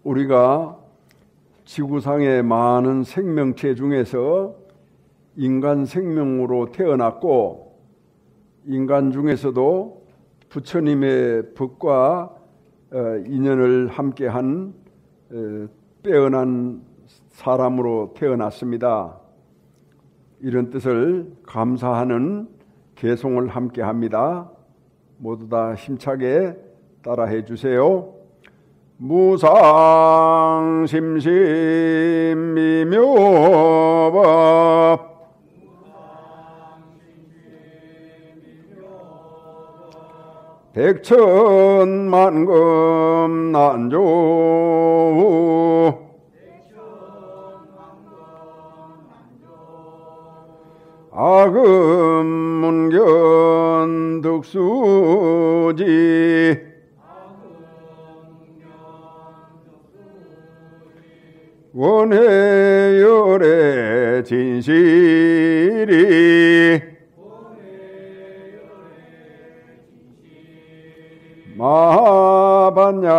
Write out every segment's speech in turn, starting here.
우리가 지구상의 많은 생명체 중에서 인간 생명으로 태어났고, 인간 중에서도 부처님의 법과 인연을 함께한 빼어난 사람으로 태어났습니다. 이런 뜻을 감사하는 개송을 함께합니다. 모두 다 힘차게 따라해 주세요. 무상심심미묘법 백천만금 난조 아금문견 득수지 원해열의 진실이 마반야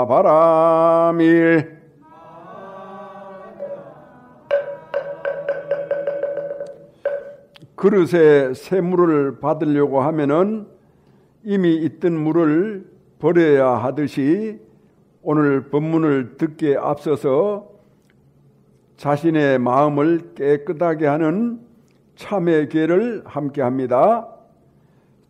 바람일 그릇에 새 물을 받으려고 하면은 이미 있던 물을 버려야 하듯이 오늘 법문을 듣기에 앞서서 자신의 마음을 깨끗하게 하는 참회 계를 함께 합니다.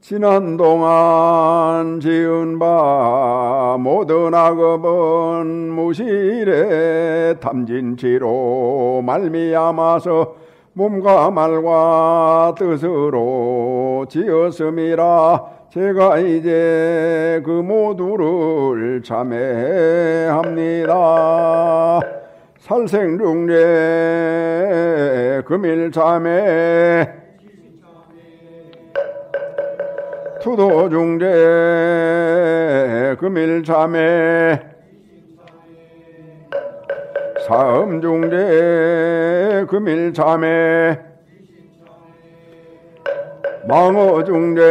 지난 동안 지은 바 모든 악업은 무실에 탐진치로 말미암아서 몸과 말과 뜻으로 지었음이라 제가 이제 그 모두를 참회합니다. 살생중재 금일참회 투도중재 금일참회 사음중재 금일참회 망어중재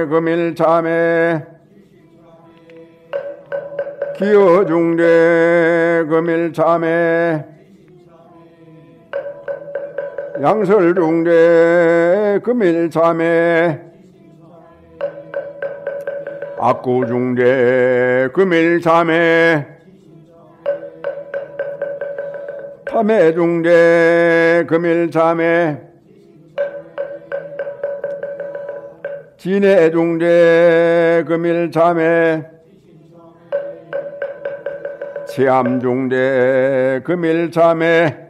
금일참회 기어중재 금일참회 양설중재 금일참회 악구중재 금일참회 탐해중재 금일참회 진해중재 금일참회 치암중재 금일참회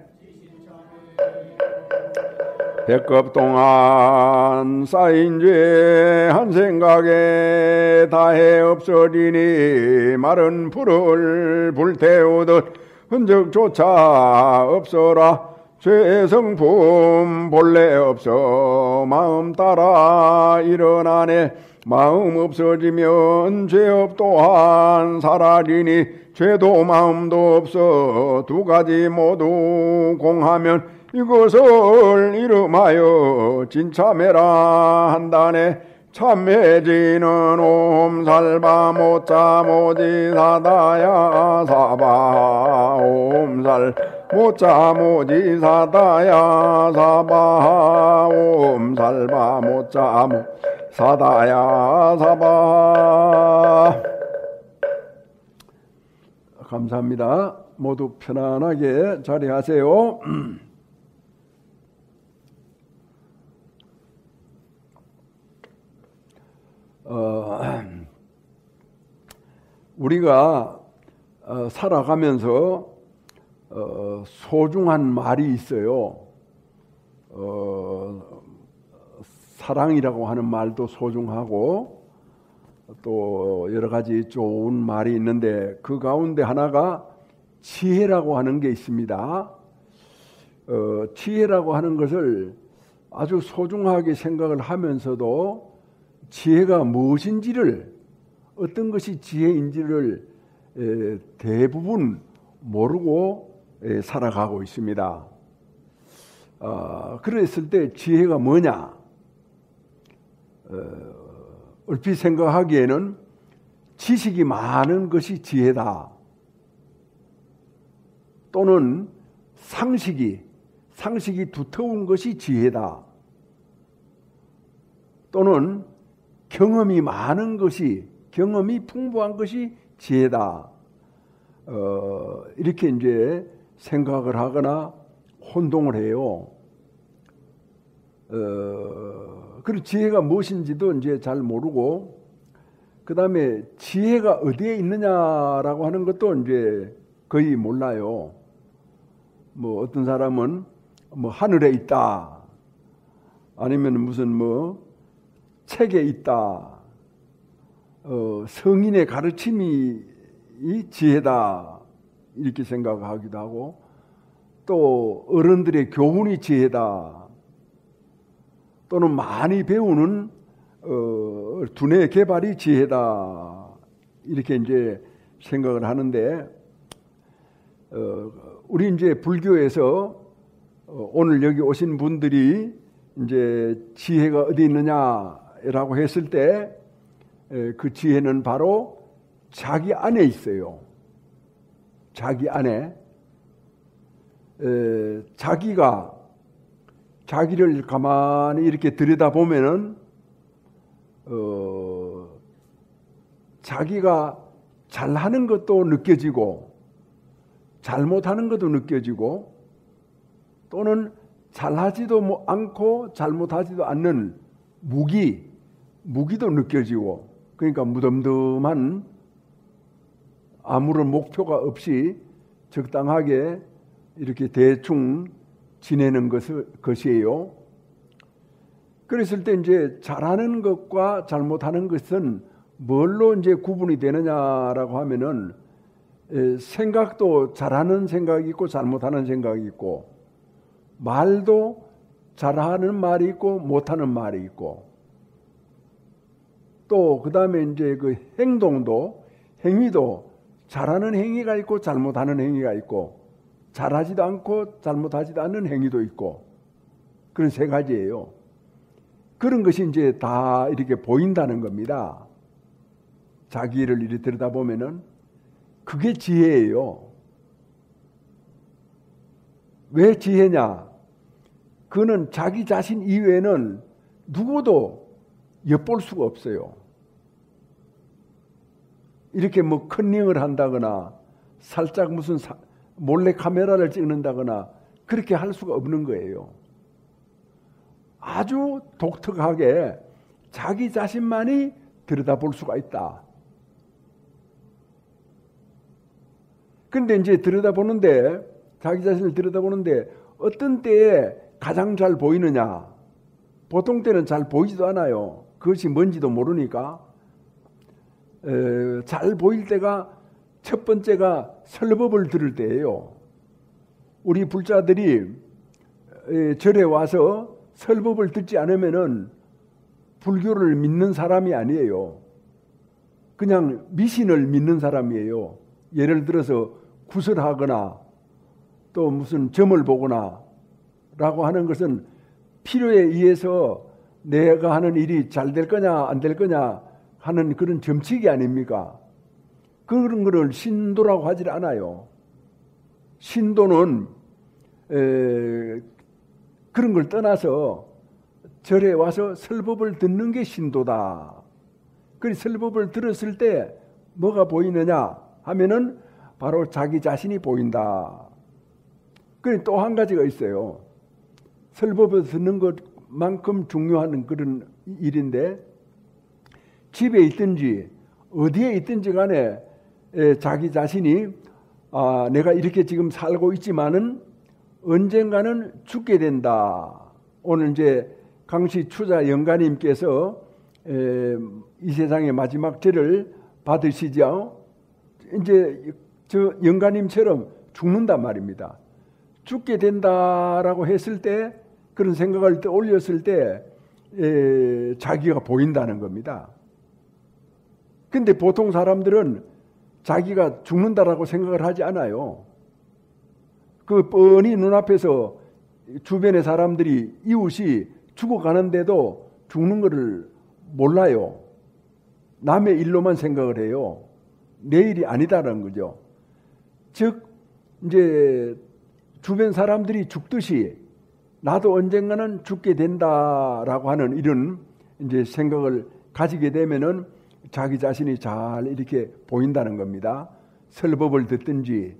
백급 동안 쌓인 죄 한 생각에 다해 없어지니 마른 불을 불태우듯 흔적조차 없어라. 죄의 성품 본래 없어 마음 따라 일어나네. 마음 없어지면 죄업 또한 사라지니 죄도 마음도 없어 두 가지 모두 공하면 이것을 이름하여 진참회라 한다네. 참회지는 옴살바 모자 모지사다야 사바 옴살 모자 모지사다야 사바 옴살바 모자 모사다야 사바. 감사합니다. 모두 편안하게 자리하세요. 우리가 살아가면서 소중한 말이 있어요. 사랑이라고 하는 말도 소중하고 또 여러 가지 좋은 말이 있는데 그 가운데 하나가 지혜라고 하는 게 있습니다. 지혜라고 하는 것을 아주 소중하게 생각을 하면서도 지혜가 무엇인지를, 어떤 것이 지혜인지를 대부분 모르고 살아가고 있습니다. 그랬을 때 지혜가 뭐냐? 얼핏 생각하기에는 지식이 많은 것이 지혜다, 또는 상식이 두터운 것이 지혜다. 또는 경험이 많은 것이, 경험이 풍부한 것이 지혜다. 이렇게 이제 생각을 하거나 혼동을 해요. 그리고 지혜가 무엇인지도 이제 잘 모르고, 그 다음에 지혜가 어디에 있느냐라고 하는 것도 이제 거의 몰라요. 뭐 어떤 사람은 뭐 하늘에 있다, 아니면 무슨 뭐 책에 있다, 성인의 가르침이 지혜다 이렇게 생각하기도 하고, 또 어른들의 교훈이 지혜다, 또는 많이 배우는 두뇌 개발이 지혜다 이렇게 이제 생각을 하는데, 우리 이제 불교에서 오늘 여기 오신 분들이 이제 지혜가 어디 있느냐라고 했을 때, 그 지혜는 바로 자기 안에 있어요. 자기 안에. 자기가 자기를 가만히 이렇게 들여다보면은 자기가 잘하는 것도 느껴지고 잘못하는 것도 느껴지고, 또는 잘하지도 않고 잘못하지도 않는 무기도 느껴지고, 그러니까 무덤덤한 아무런 목표가 없이 적당하게 이렇게 대충 지내는 것이에요. 그랬을 때 이제 잘하는 것과 잘못하는 것은 뭘로 이제 구분이 되느냐라고 하면은, 생각도 잘하는 생각이 있고 잘못하는 생각이 있고, 말도 잘하는 말이 있고 못하는 말이 있고, 또 그 다음에 이제 그 행위도 잘하는 행위가 있고 잘못하는 행위가 있고, 잘하지도 않고 잘못하지도 않는 행위도 있고, 그런 세 가지예요. 그런 것이 이제 다 이렇게 보인다는 겁니다. 자기를 이렇게 들여다보면은 그게 지혜예요. 왜 지혜냐? 그는 자기 자신 이외에는 누구도 엿볼 수가 없어요. 이렇게 뭐 컨닝을 한다거나 살짝 무슨 몰래 카메라를 찍는다거나 그렇게 할 수가 없는 거예요. 아주 독특하게 자기 자신만이 들여다볼 수가 있다. 근데 이제 자기 자신을 들여다보는데 어떤 때에 가장 잘 보이느냐? 보통 때는 잘 보이지도 않아요. 그것이 뭔지도 모르니까. 잘 보일 때가, 첫 번째가 설법을 들을 때예요. 우리 불자들이 절에 와서 설법을 듣지 않으면은 불교를 믿는 사람이 아니에요. 그냥 미신을 믿는 사람이에요. 예를 들어서 구설하거나 또 무슨 점을 보거나 라고 하는 것은 필요에 의해서 내가 하는 일이 잘 될 거냐 안 될 거냐 하는 그런 점치기 아닙니까? 그런 거를 신도라고 하질 않아요. 신도는 그런 걸 떠나서 절에 와서 설법을 듣는 게 신도다. 그 설법을 들었을 때 뭐가 보이느냐 하면은 바로 자기 자신이 보인다. 그리고 또 한 가지가 있어요. 설법을 듣는 것만큼 중요한 그런 일인데, 집에 있든지 어디에 있든지 간에 자기 자신이 내가 이렇게 지금 살고 있지만은 언젠가는 죽게 된다. 오늘 이제 강시 추자 영가님께서 이 세상의 마지막 절을 받으시죠. 이제 저 영가님처럼 죽는단 말입니다. 죽게 된다라고 했을 때, 그런 생각을 올렸을 때 자기가 보인다는 겁니다. 근데 보통 사람들은 자기가 죽는다라고 생각을 하지 않아요. 그 뻔히 눈앞에서 주변의 사람들이, 이웃이 죽어가는데도 죽는 것을 몰라요. 남의 일로만 생각을 해요. 내 일이 아니다라는 거죠. 즉 이제 주변 사람들이 죽듯이 나도 언젠가는 죽게 된다라고 하는 이런 이제 생각을 가지게 되면은 자기 자신이 잘 이렇게 보인다는 겁니다. 설법을 듣든지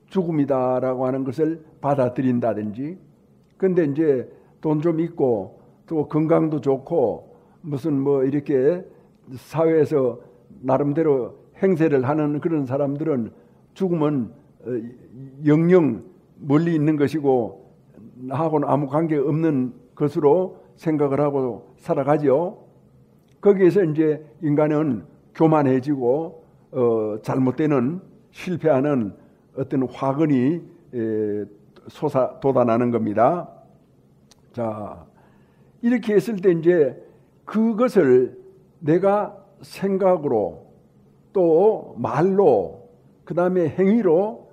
죽음이다라고 하는 것을 받아들인다든지. 근데 이제 돈 좀 있고 또 건강도 좋고 무슨 뭐 이렇게 사회에서 나름대로 행세를 하는 그런 사람들은 죽음은 영영 멀리 있는 것이고 나하고는 아무 관계 없는 것으로 생각을 하고 살아가죠. 거기에서 이제 인간은 교만해지고 잘못되는 실패하는 어떤 화근이 돋아나는 겁니다. 자, 이렇게 했을 때 이제 그것을 내가 생각으로 또 말로 그 다음에 행위로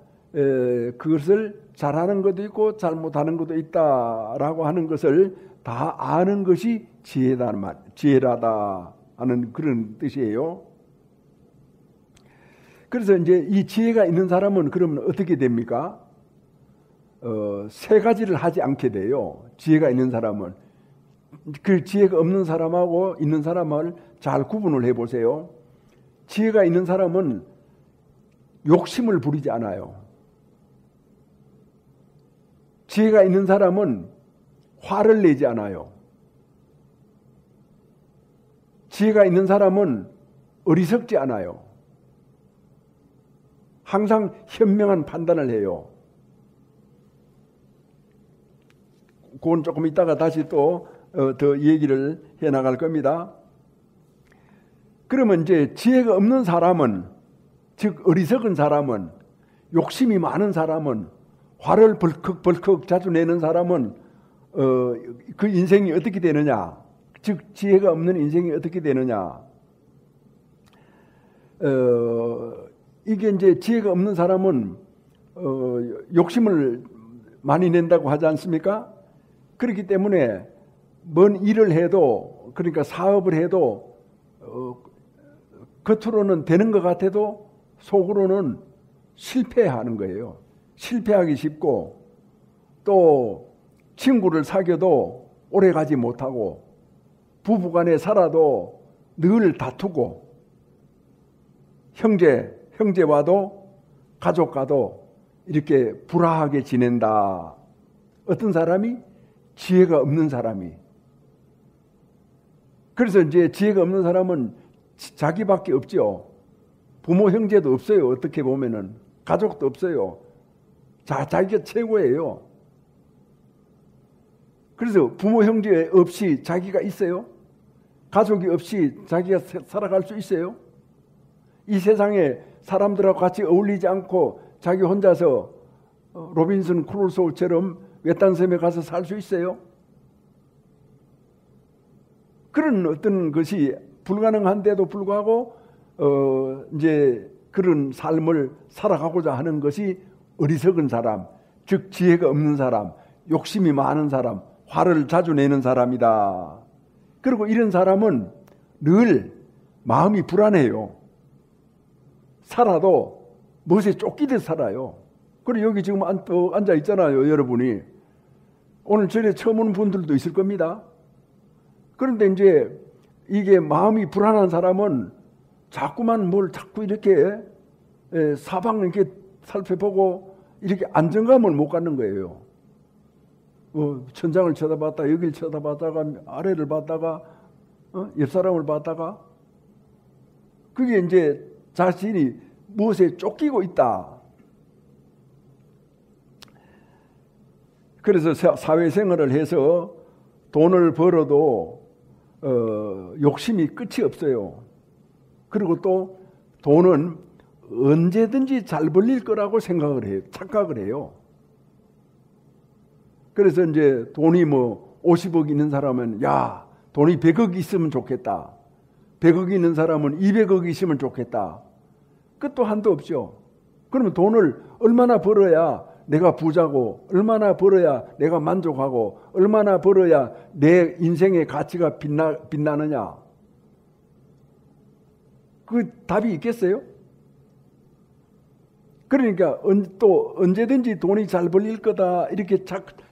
그것을 잘하는 것도 있고 잘못하는 것도 있다라고 하는 것을 다 아는 것이 지혜라다 하는 그런 뜻이에요. 그래서 이제 이 지혜가 있는 사람은 그러면 어떻게 됩니까? 세 가지를 하지 않게 돼요. 지혜가 있는 사람은. 그 지혜가 없는 사람하고 있는 사람을 잘 구분을 해보세요. 지혜가 있는 사람은 욕심을 부리지 않아요. 지혜가 있는 사람은 화를 내지 않아요. 지혜가 있는 사람은 어리석지 않아요. 항상 현명한 판단을 해요. 그건 조금 이따가 다시 또 더 얘기를 해 나갈 겁니다. 그러면 이제 지혜가 없는 사람은, 즉 어리석은 사람은, 욕심이 많은 사람은, 화를 벌컥벌컥 자주 내는 사람은 그 인생이 어떻게 되느냐? 즉 지혜가 없는 인생이 어떻게 되느냐? 이게 이제 지혜가 없는 사람은 욕심을 많이 낸다고 하지 않습니까? 그렇기 때문에 뭔 일을 해도, 그러니까 사업을 해도 겉으로는 되는 것 같아도 속으로는 실패하는 거예요. 실패하기 쉽고, 또 친구를 사귀어도 오래 가지 못하고, 부부간에 살아도 늘 다투고, 형제와도 가족과도 이렇게 불화하게 지낸다. 어떤 사람이? 지혜가 없는 사람이. 그래서 이제 지혜가 없는 사람은 자기밖에 없죠. 부모 형제도 없어요. 어떻게 보면은 가족도 없어요. 자기가 최고예요. 그래서 부모 형제 없이 자기가 있어요? 가족이 없이 자기가 살아갈 수 있어요? 이 세상에 사람들하고 같이 어울리지 않고 자기 혼자서 로빈슨 크루소처럼 외딴 섬에 가서 살 수 있어요? 그런 어떤 것이 불가능한데도 불구하고 이제 그런 삶을 살아가고자 하는 것이 어리석은 사람, 즉 지혜가 없는 사람, 욕심이 많은 사람, 화를 자주 내는 사람이다. 그리고 이런 사람은 늘 마음이 불안해요. 살아도 무엇에 쫓기듯 살아요. 그리고 여기 지금 앉아 있잖아요, 여러분이. 오늘 절에 처음 오는 분들도 있을 겁니다. 그런데 이제 이게 마음이 불안한 사람은 자꾸만 뭘 자꾸 이렇게 사방을 이렇게 살펴보고 이렇게 안정감을 못 갖는 거예요. 천장을 쳐다봤다, 여길 쳐다봤다가 아래를 봤다가 옆 사람을 봤다가, 그게 이제 자신이 무엇에 쫓기고 있다. 그래서 사회생활을 해서 돈을 벌어도 욕심이 끝이 없어요. 그리고 또 돈은 언제든지 잘 벌릴 거라고 생각을 해요. 착각을 해요. 그래서 이제 돈이 뭐 50억 있는 사람은 야, 돈이 100억 있으면 좋겠다. 100억 있는 사람은 200억 있으면 좋겠다. 끝도 한도 없죠. 그러면 돈을 얼마나 벌어야 내가 부자고, 얼마나 벌어야 내가 만족하고, 얼마나 벌어야 내 인생의 가치가 빛나느냐? 그 답이 있겠어요? 그러니까 또 언제든지 돈이 잘 벌릴 거다 이렇게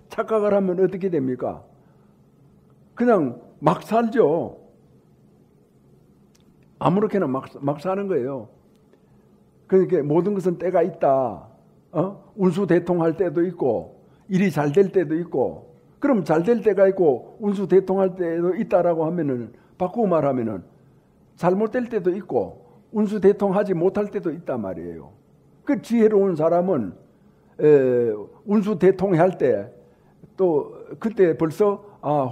착각을 하면 어떻게 됩니까? 그냥 막 살죠. 아무렇게나 막 사는 거예요. 그러니까 모든 것은 때가 있다. 운수대통할 때도 있고 일이 잘 될 때도 있고, 그럼 잘 될 때가 있고 운수대통할 때도 있다라고 하면은, 바꾸고 말하면은 잘못될 때도 있고 운수대통하지 못할 때도 있단 말이에요. 그 지혜로운 사람은 운수대통할 때 또 그때 벌써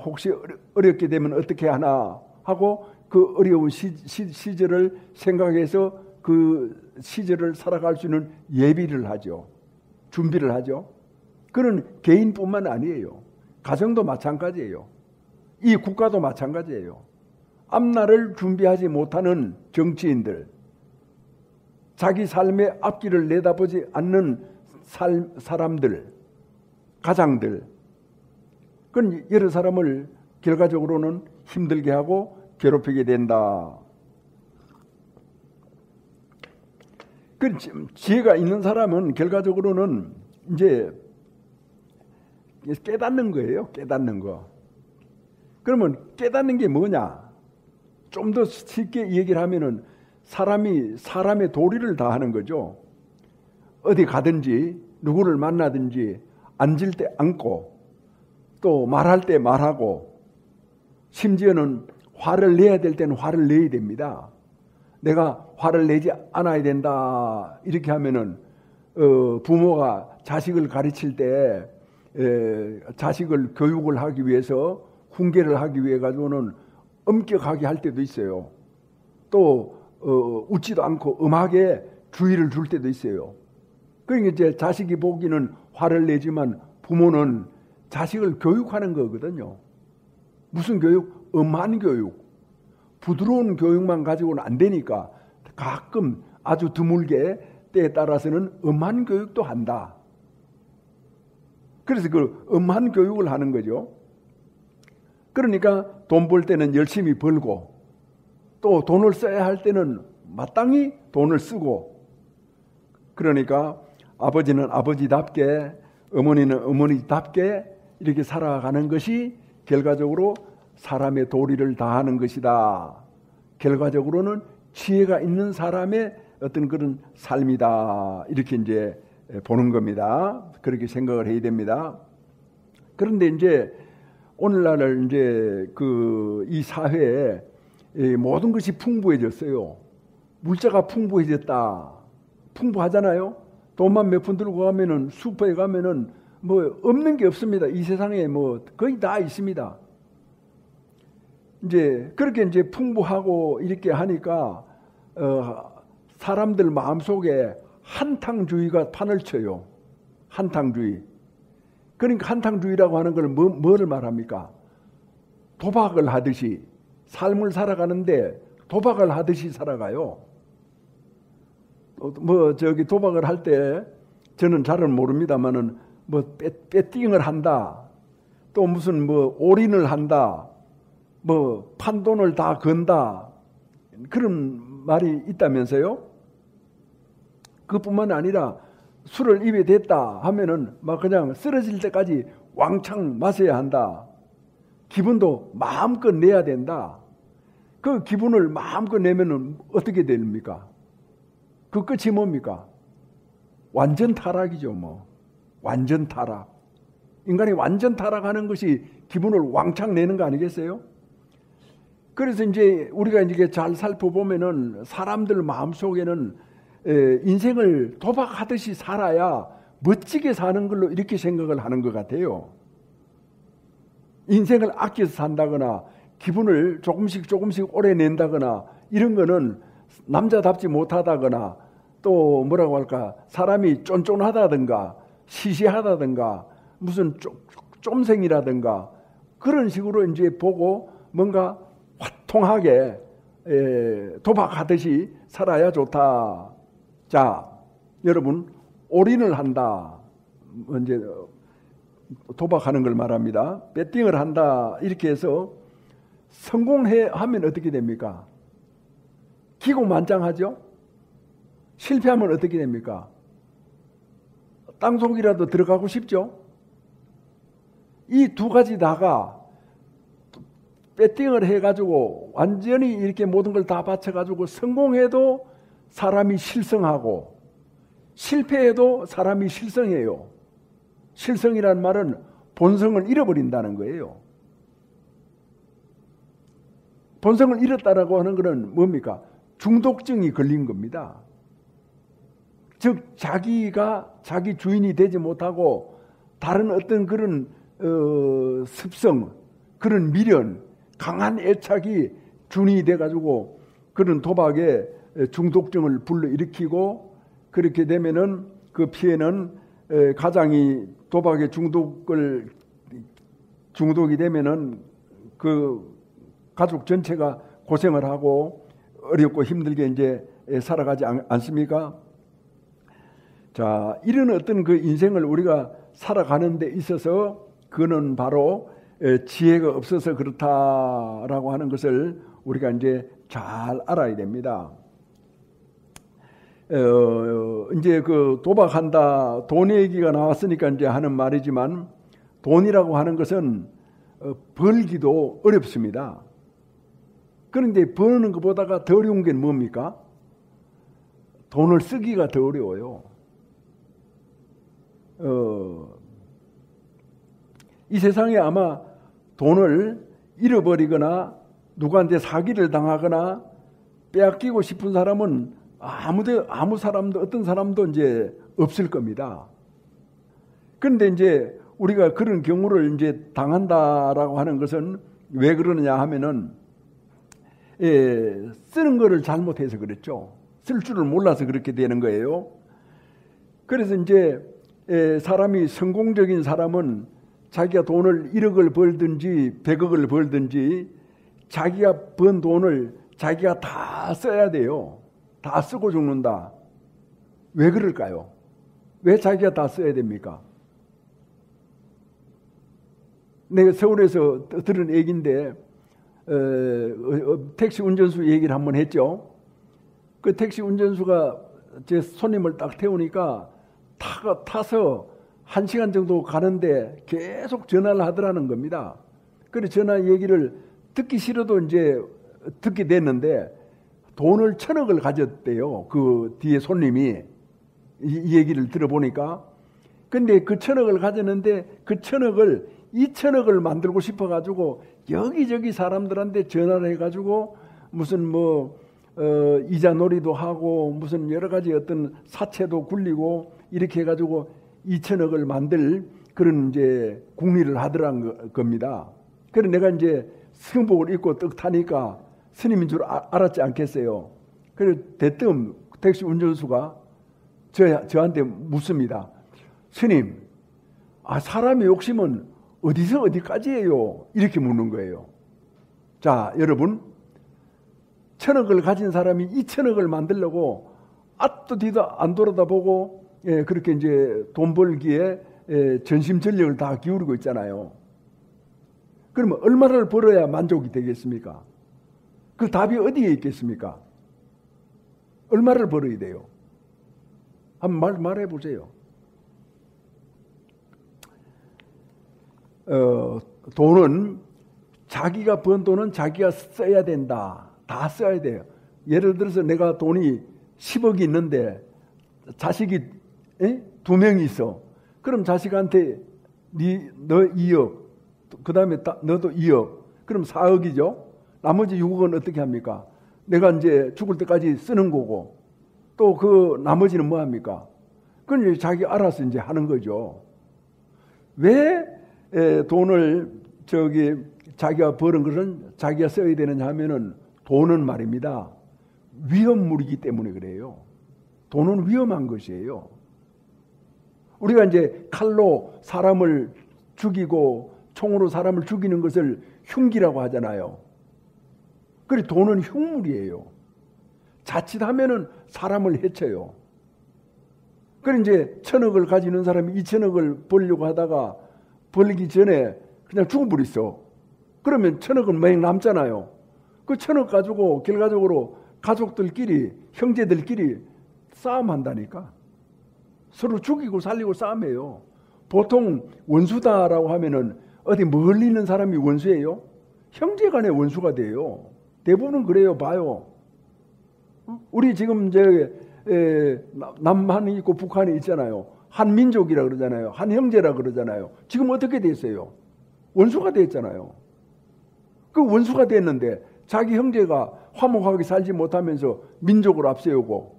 혹시 어렵게 되면 어떻게 하나 하고 그 어려운 시절을 생각해서 그 시절을 살아갈 수 있는 예비를 하죠. 준비를 하죠. 그런 개인뿐만 아니에요. 가정도 마찬가지예요. 이 국가도 마찬가지예요. 앞날을 준비하지 못하는 정치인들, 자기 삶의 앞길을 내다보지 않는 사람들, 가장들, 그건 여러 사람을 결과적으로는 힘들게 하고 괴롭히게 된다. 그 지혜가 있는 사람은 결과적으로는 이제 깨닫는 거예요. 깨닫는 거. 그러면 깨닫는 게 뭐냐? 좀 더 쉽게 얘기를 하면은 사람이 사람의 도리를 다하는 거죠. 어디 가든지 누구를 만나든지 앉을 때 앉고 또 말할 때 말하고, 심지어는 화를 내야 될 때는 화를 내야 됩니다. 내가 화를 내지 않아야 된다 이렇게 하면은 부모가 자식을 가르칠 때 자식을 교육을 하기 위해서 훈계를 하기 위해 가지고는 엄격하게 할 때도 있어요. 또 웃지도 않고 엄하게 주의를 줄 때도 있어요. 그러니까 이제 자식이 보기는 화를 내지만 부모는 자식을 교육하는 거거든요. 무슨 교육? 엄한 교육. 부드러운 교육만 가지고는 안 되니까 가끔 아주 드물게 때에 따라서는 엄한 교육도 한다. 그래서 그 엄한 교육을 하는 거죠. 그러니까 돈 벌 때는 열심히 벌고 또 돈을 써야 할 때는 마땅히 돈을 쓰고, 그러니까 아버지는 아버지답게 어머니는 어머니답게 이렇게 살아가는 것이 결과적으로 사람의 도리를 다하는 것이다. 결과적으로는 지혜가 있는 사람의 어떤 그런 삶이다. 이렇게 이제 보는 겁니다. 그렇게 생각을 해야 됩니다. 그런데 이제 오늘날 이제 이 사회에 모든 것이 풍부해졌어요. 물자가 풍부해졌다. 풍부하잖아요. 돈만 몇 푼 들고 가면은 슈퍼에 가면은 뭐 없는 게 없습니다. 이 세상에 뭐 거의 다 있습니다. 이제 그렇게 이제 풍부하고 이렇게 하니까 사람들 마음속에 한탕주의가 판을 쳐요. 한탕주의. 그러니까 한탕주의라고 하는 걸 뭐를 말합니까? 도박을 하듯이 삶을 살아가는데 도박을 하듯이 살아가요. 도박을 할 때 저는 잘은 모릅니다만은 배팅을 한다. 또 무슨 올인을 한다. 판돈을 다 건다. 그런 말이 있다면서요? 그뿐만 아니라 술을 입에 댔다 하면은 막 그냥 쓰러질 때까지 왕창 마셔야 한다. 기분도 마음껏 내야 된다. 그 기분을 마음껏 내면은 어떻게 됩니까? 그 끝이 뭡니까? 완전 타락이죠, 완전 타락. 인간이 완전 타락하는 것이 기분을 왕창 내는 거 아니겠어요? 그래서 이제 우리가 이제 잘 살펴보면은 사람들 마음속에는 인생을 도박하듯이 살아야 멋지게 사는 걸로 이렇게 생각을 하는 것 같아요. 인생을 아껴서 산다거나 기분을 조금씩 오래 낸다거나 이런 거는 남자답지 못하다거나 또 뭐라고 할까, 사람이 쫀쫀하다든가 시시하다든가 무슨 쫌생이라든가 그런 식으로 이제 보고 뭔가 화통하게 도박하듯이 살아야 좋다. 자, 여러분, 올인을 한다. 이제 도박하는 걸 말합니다. 배팅을 한다. 이렇게 해서 성공하면 어떻게 됩니까? 기고만장하죠? 실패하면 어떻게 됩니까? 땅속이라도 들어가고 싶죠? 이 두 가지 다가 배팅을 해가지고 완전히 이렇게 모든 걸 다 바쳐가지고 성공해도 사람이 실성하고 실패해도 사람이 실성해요. 실성이라는 말은 본성을 잃어버린다는 거예요. 본성을 잃었다라고 하는 것은 뭡니까? 중독증이 걸린 겁니다. 즉 자기가 자기 주인이 되지 못하고 다른 어떤 그런 습성, 그런 미련, 강한 애착이 준이 돼가지고 그런 도박에 중독증을 불러일으키고 그렇게 되면은 그 피해는 가장이 도박에 중독이 되면은 그 가족 전체가 고생을 하고 어렵고 힘들게 이제 살아가지 않습니까? 자, 이런 어떤 그 인생을 우리가 살아가는 데 있어서 그는 바로 지혜가 없어서 그렇다라고 하는 것을 우리가 이제 잘 알아야 됩니다. 이제 그 도박한다, 돈 얘기가 나왔으니까 이제 하는 말이지만 돈이라고 하는 것은 벌기도 어렵습니다. 그런데 버는 것보다가 더 어려운 게 뭡니까? 돈을 쓰기가 더 어려워요. 이 세상에 아마 돈을 잃어버리거나 누구한테 사기를 당하거나 빼앗기고 싶은 사람은 아무 사람도 어떤 사람도 이제 없을 겁니다. 그런데 이제 우리가 그런 경우를 이제 당한다라고 하는 것은 왜 그러느냐 하면은 쓰는 거를 잘못해서 그랬죠. 쓸 줄을 몰라서 그렇게 되는 거예요. 그래서 이제 사람이 성공적인 사람은 자기가 돈을 1억을 벌든지 100억을 벌든지 자기가 번 돈을 자기가 다 써야 돼요. 다 쓰고 죽는다. 왜 그럴까요? 왜 자기가 다 써야 됩니까? 내가 서울에서 들은 얘기인데 택시 운전수 얘기를 한번 했죠. 그 택시 운전수가 제 손님을 딱 태우니까 타서 1시간 정도 가는데 계속 전화를 하더라는 겁니다. 그래서 전화 얘기를 듣기 싫어도 이제 듣게 됐는데 돈을 1,000억을 가졌대요. 그 뒤에 손님이 이 얘기를 들어보니까. 근데 그 1,000억을 가졌는데 그 1,000억을 2,000억을 만들고 싶어가지고 여기저기 사람들한테 전화를 해가지고 무슨 이자 놀이도 하고 무슨 여러 가지 어떤 사채도 굴리고 이렇게 해가지고 2,000억을 만들 그런 이제 궁리를 하더란 겁니다. 그래서 내가 이제 승복을 입고 떡 타니까 스님인 줄 알았지 않겠어요. 그래서 대뜸 택시 운전수가 저한테 묻습니다. 스님, 사람의 욕심은 어디서 어디까지예요? 이렇게 묻는 거예요. 자, 여러분, 1,000억을 가진 사람이 2,000억을 만들려고 앞도 뒤도 안 돌아다보고 그렇게 이제 돈 벌기에 전심전력을 다 기울이고 있잖아요. 그러면 얼마를 벌어야 만족이 되겠습니까? 그 답이 어디에 있겠습니까? 얼마를 벌어야 돼요? 한번 말해 보세요. 돈은 자기가 번 돈은 자기가 써야 된다. 다 써야 돼요. 예를 들어서 내가 돈이 10억이 있는데 자식이 2명이 있어. 그럼 자식한테 너 2억, 그 다음에 너도 2억, 그럼 4억이죠. 나머지 6억은 어떻게 합니까? 내가 이제 죽을 때까지 쓰는 거고, 또 그 나머지는 뭐 합니까? 그건 이제 자기 알아서 이제 하는 거죠. 왜 돈을 자기가 버는 것은 자기가 써야 되느냐 하면은 돈은 말입니다. 위험물이기 때문에 그래요. 돈은 위험한 것이에요. 우리가 이제 칼로 사람을 죽이고 총으로 사람을 죽이는 것을 흉기라고 하잖아요. 그리고 돈은 흉물이에요. 자칫하면은 사람을 해쳐요. 그리고 이제 1,000억을 가지는 사람이 2,000억을 벌려고 하다가 벌기 전에 그냥 죽어버렸어. 그러면 1,000억은 맹 남잖아요. 그 1,000억 가지고 결과적으로 가족들끼리, 형제들끼리 싸움한다니까. 서로 죽이고 살리고 싸움해요. 보통 원수다라고 하면은 어디 멀리 있는 사람이 원수예요? 형제간의 원수가 돼요. 대부분은 그래요. 봐요. 우리 지금 남한이 있고 북한이 있잖아요. 한민족이라 그러잖아요. 한형제라 그러잖아요. 지금 어떻게 됐어요? 원수가 됐잖아요. 그 원수가 됐는데 자기 형제가 화목하게 살지 못하면서 민족을 앞세우고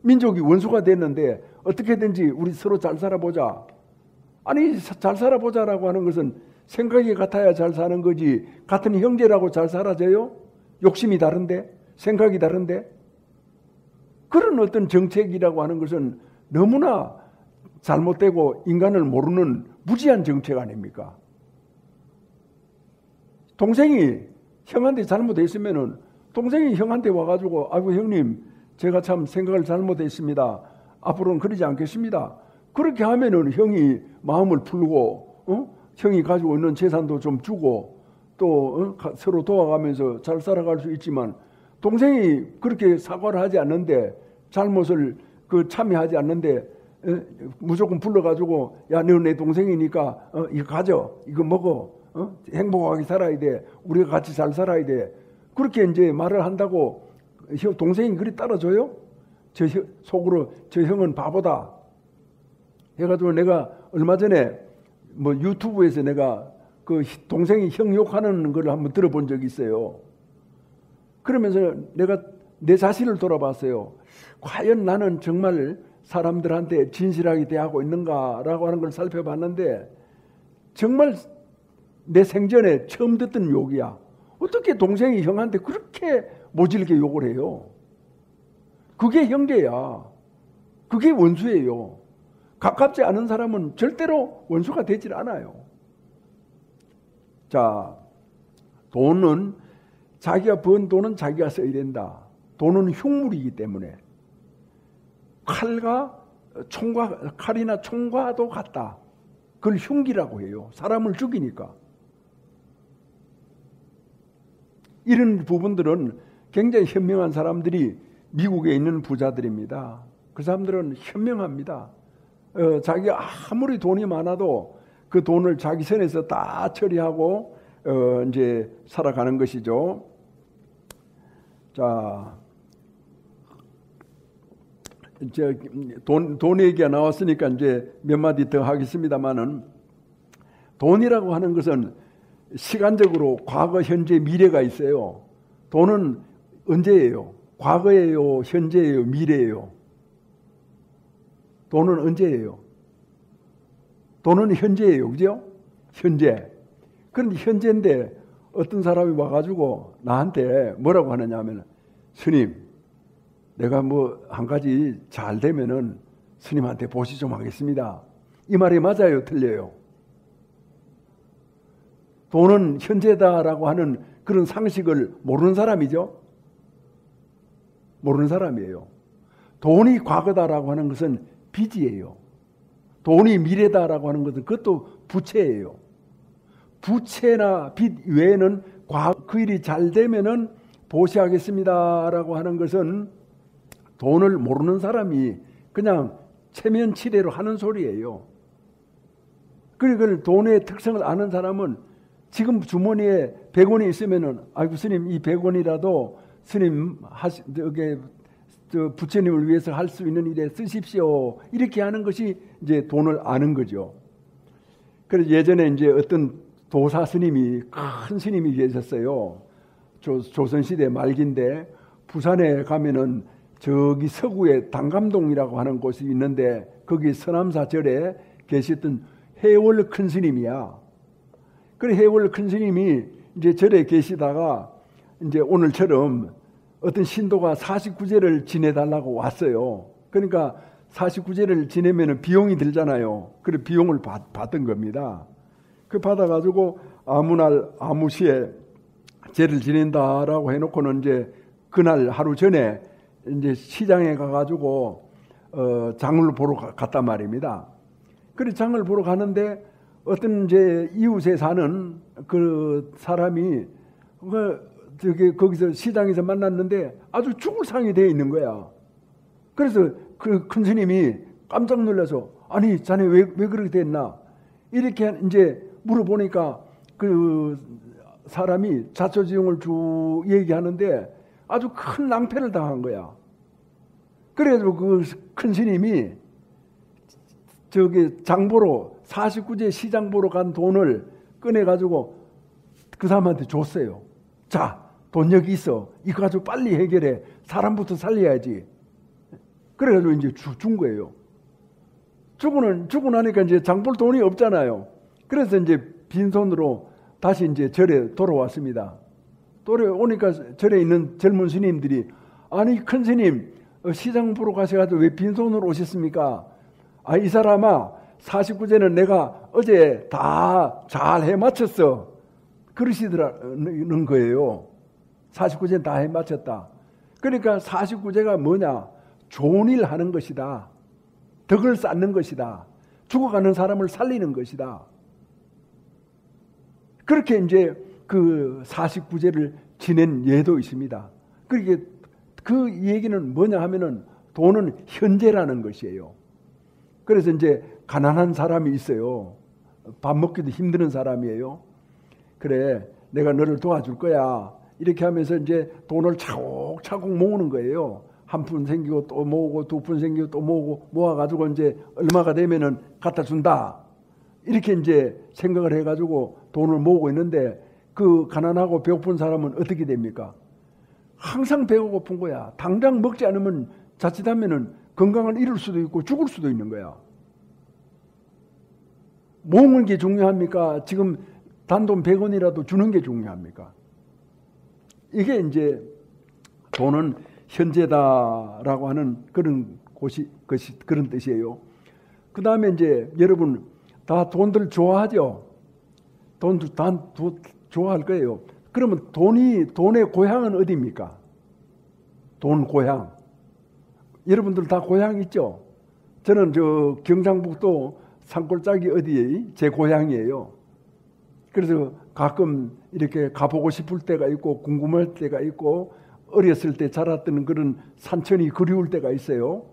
민족이 원수가 됐는데 어떻게든지 우리 서로 잘 살아보자. 아니 잘 살아보자라고 하는 것은 생각이 같아야 잘 사는 거지 같은 형제라고 잘 살아져요? 욕심이 다른데? 생각이 다른데? 그런 어떤 정책이라고 하는 것은 너무나 잘못되고 인간을 모르는 무지한 정책 아닙니까? 동생이 형한테 잘못했으면은 동생이 형한테 와가지고 아이고 형님 제가 참 생각을 잘못했습니다. 앞으로는 그러지 않겠습니다. 그렇게 하면은 형이 마음을 풀고 형이 가지고 있는 재산도 좀 주고 또 서로 도와가면서 잘 살아갈 수 있지만 동생이 그렇게 사과를 하지 않는데 잘못을 참여하지 않는데 무조건 불러가지고 야 너 내 동생이니까 이거 가져 이거 먹어 행복하게 살아야 돼 우리가 같이 잘 살아야 돼 그렇게 이제 말을 한다고 동생이 그리 따라줘요? 속으로 저 형은 바보다 해가지고 내가 얼마 전에 뭐 유튜브에서 내가 그 동생이 형 욕하는 걸 한번 들어본 적이 있어요. 그러면서 내가 내 자신을 돌아봤어요. 과연 나는 정말 사람들한테 진실하게 대하고 있는가라고 하는 걸 살펴봤는데 정말 내 생전에 처음 듣던 욕이야. 어떻게 동생이 형한테 그렇게 모질게 욕을 해요? 그게 형제야. 그게 원수예요. 가깝지 않은 사람은 절대로 원수가 되질 않아요. 자, 돈은 자기가 번 돈은 자기가 써야 된다. 돈은 흉물이기 때문에 칼이나 총과도 같다. 그걸 흉기라고 해요. 사람을 죽이니까. 이런 부분들은 굉장히 현명한 사람들이 미국에 있는 부자들입니다. 그 사람들은 현명합니다. 자기가 아무리 돈이 많아도 그 돈을 자기 선에서 다 처리하고 이제 살아가는 것이죠. 자, 이제 돈 얘기가 나왔으니까 이제 몇 마디 더 하겠습니다만은 돈이라고 하는 것은 시간적으로 과거, 현재, 미래가 있어요. 돈은 언제예요? 과거예요? 현재예요? 미래예요? 돈은 언제예요? 돈은 현재예요. 그죠? 현재. 그런데 현재인데 어떤 사람이 와가지고 나한테 뭐라고 하느냐 하면 스님 내가 뭐 한 가지 잘 되면은 스님한테 보시 좀 하겠습니다. 이 말이 맞아요? 틀려요? 돈은 현재다라고 하는 그런 상식을 모르는 사람이죠? 모르는 사람이에요. 돈이 과거다라고 하는 것은 빚이에요. 돈이 미래다라고 하는 것은 그것도 부채예요. 부채나 빚 외에는 그 일이 잘 되면은 보시하겠습니다라고 하는 것은 돈을 모르는 사람이 그냥 체면치레로 하는 소리예요. 그걸 돈의 특성을 아는 사람은 지금 주머니에 100원이 있으면은 아이고 스님 이 100원이라도 스님 부처님을 위해서 할 수 있는 일에 쓰십시오. 이렇게 하는 것이 이제 돈을 아는 거죠. 그래서 예전에 이제 어떤 도사 스님이 큰 스님이 계셨어요. 조선시대 말기인데 부산에 가면은 저기 서구에 당감동이라고 하는 곳이 있는데 거기 서남사절에 계셨던 해월 큰 스님이야. 그래 해월 큰 스님이 이제 절에 계시다가 이제 오늘처럼 어떤 신도가 49제를 지내달라고 왔어요. 그러니까 49제를 지내면은 비용이 들잖아요. 그래 비용을 받은 겁니다. 그 받아가지고 아무 날 아무 시에 제를 지낸다라고 해놓고는 이제 그날 하루 전에 이제 시장에 가가지고 장을 보러 갔단 말입니다. 그래 장을 보러 가는데 어떤 이제 이웃에 사는 그 사람이 거기서 시장에서 만났는데 아주 죽을 상이 되어 있는 거야. 그래서 그 큰 스님이 깜짝 놀라서 아니 자네 왜 그렇게 됐나 이렇게 이제 물어보니까 그 사람이 자초지종을 쭉 얘기하는데 아주 큰 낭패를 당한 거야. 그래가지고 그 큰 스님이 저기 장보러 49제 시장 보러 간 돈을 꺼내가지고 그 사람한테 줬어요. 자, 돈 여기 있어. 이거 가지고 빨리 해결해. 사람부터 살려야지. 그래가지고 이제 준 거예요. 주고 나니까 이제 장 볼 돈이 없잖아요. 그래서 이제 빈손으로 다시 이제 절에 돌아왔습니다. 돌아오니까 절에 있는 젊은 스님들이 아니 큰 스님 시장 보러 가셔가지고 왜 빈손으로 오셨습니까? 아, 이 사람아 49제는 내가 어제 다 잘 해마쳤어. 그러시더라는 거예요. 49제는 다 해마쳤다. 그러니까 49제가 뭐냐? 좋은 일 하는 것이다. 덕을 쌓는 것이다. 죽어가는 사람을 살리는 것이다. 그렇게 이제 그 49제를 지낸 예도 있습니다. 그렇게 그 얘기는 뭐냐 하면은 돈은 현재라는 것이에요. 그래서 이제 가난한 사람이 있어요. 밥 먹기도 힘든 사람이에요. 그래, 내가 너를 도와줄 거야. 이렇게 하면서 이제 돈을 차곡차곡 모으는 거예요. 한 푼 생기고 또 모으고 두 푼 생기고 또 모으고 모아가지고 이제 얼마가 되면은 갖다 준다. 이렇게 이제 생각을 해가지고 돈을 모으고 있는데 그 가난하고 배고픈 사람은 어떻게 됩니까? 항상 배가 고픈 거야. 당장 먹지 않으면 자칫하면은 건강을 잃을 수도 있고 죽을 수도 있는 거야. 모으는 게 중요합니까? 지금 단돈 100원이라도 주는 게 중요합니까? 이게 이제 돈은 현재다라고 하는 그런 그런 뜻이에요. 그 다음에 이제 여러분 다 돈들 좋아하죠? 돈도 다 좋아할 거예요. 그러면 돈의 고향은 어디입니까? 돈 고향. 여러분들 다 고향 있죠? 저는 저 경상북도 산골짜기 어디에 제 고향이에요. 그래서 가끔 이렇게 가보고 싶을 때가 있고 궁금할 때가 있고 어렸을 때 자랐던 그런 산천이 그리울 때가 있어요.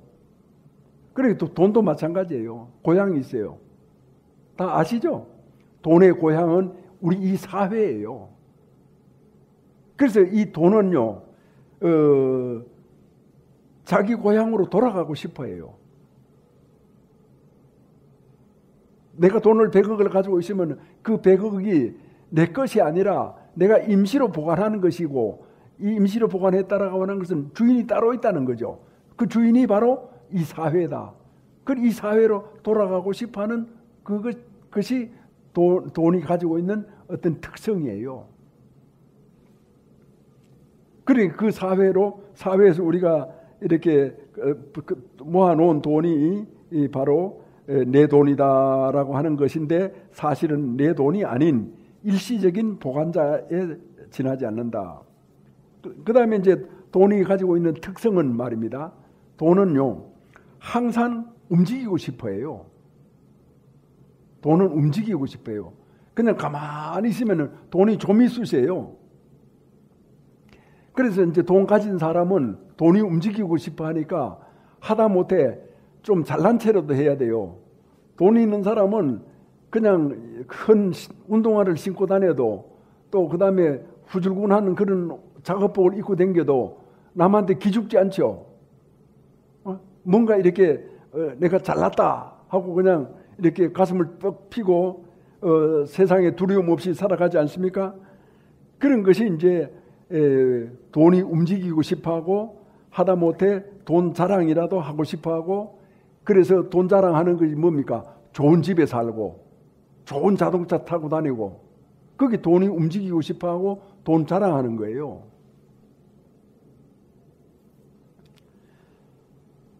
그리고 또 돈도 마찬가지예요. 고향이 있어요. 다 아시죠? 돈의 고향은 우리 이 사회예요. 그래서 이 돈은요, 자기 고향으로 돌아가고 싶어 해요. 내가 돈을 100억을 가지고 있으면 그 100억이 내 것이 아니라 내가 임시로 보관하는 것이고 이 임시로 보관했다라고 하는 것은 주인이 따로 있다는 거죠. 그 주인이 바로 이 사회다. 이 사회로 돌아가고 싶어하는 그것이 돈이 가지고 있는 어떤 특성이에요. 그래 그 사회에서 우리가 이렇게 모아놓은 돈이 바로 내 돈이다라고 하는 것인데 사실은 내 돈이 아닌 일시적인 보관자에 지나지 않는다. 그 다음에 이제 돈이 가지고 있는 특성은 말입니다. 돈은요 항상 움직이고 싶어해요. 돈은 움직이고 싶어요. 그냥 가만히 있으면 돈이 조미수세요. 그래서 이제 돈 가진 사람은 돈이 움직이고 싶어 하니까 하다못해 좀 잘난 체로도 해야 돼요. 돈이 있는 사람은 그냥 큰 운동화를 신고 다녀도 또 그 다음에 후줄근하는 그런 작업복을 입고 다녀도 남한테 기죽지 않죠. 뭔가 이렇게 내가 잘났다 하고 그냥 이렇게 가슴을 뻑 피고 세상에 두려움 없이 살아가지 않습니까? 그런 것이 이제 돈이 움직이고 싶어하고 하다못해 돈 자랑이라도 하고 싶어하고 그래서 돈 자랑하는 것이 뭡니까? 좋은 집에 살고 좋은 자동차 타고 다니고 그게 돈이 움직이고 싶어하고 돈 자랑하는 거예요.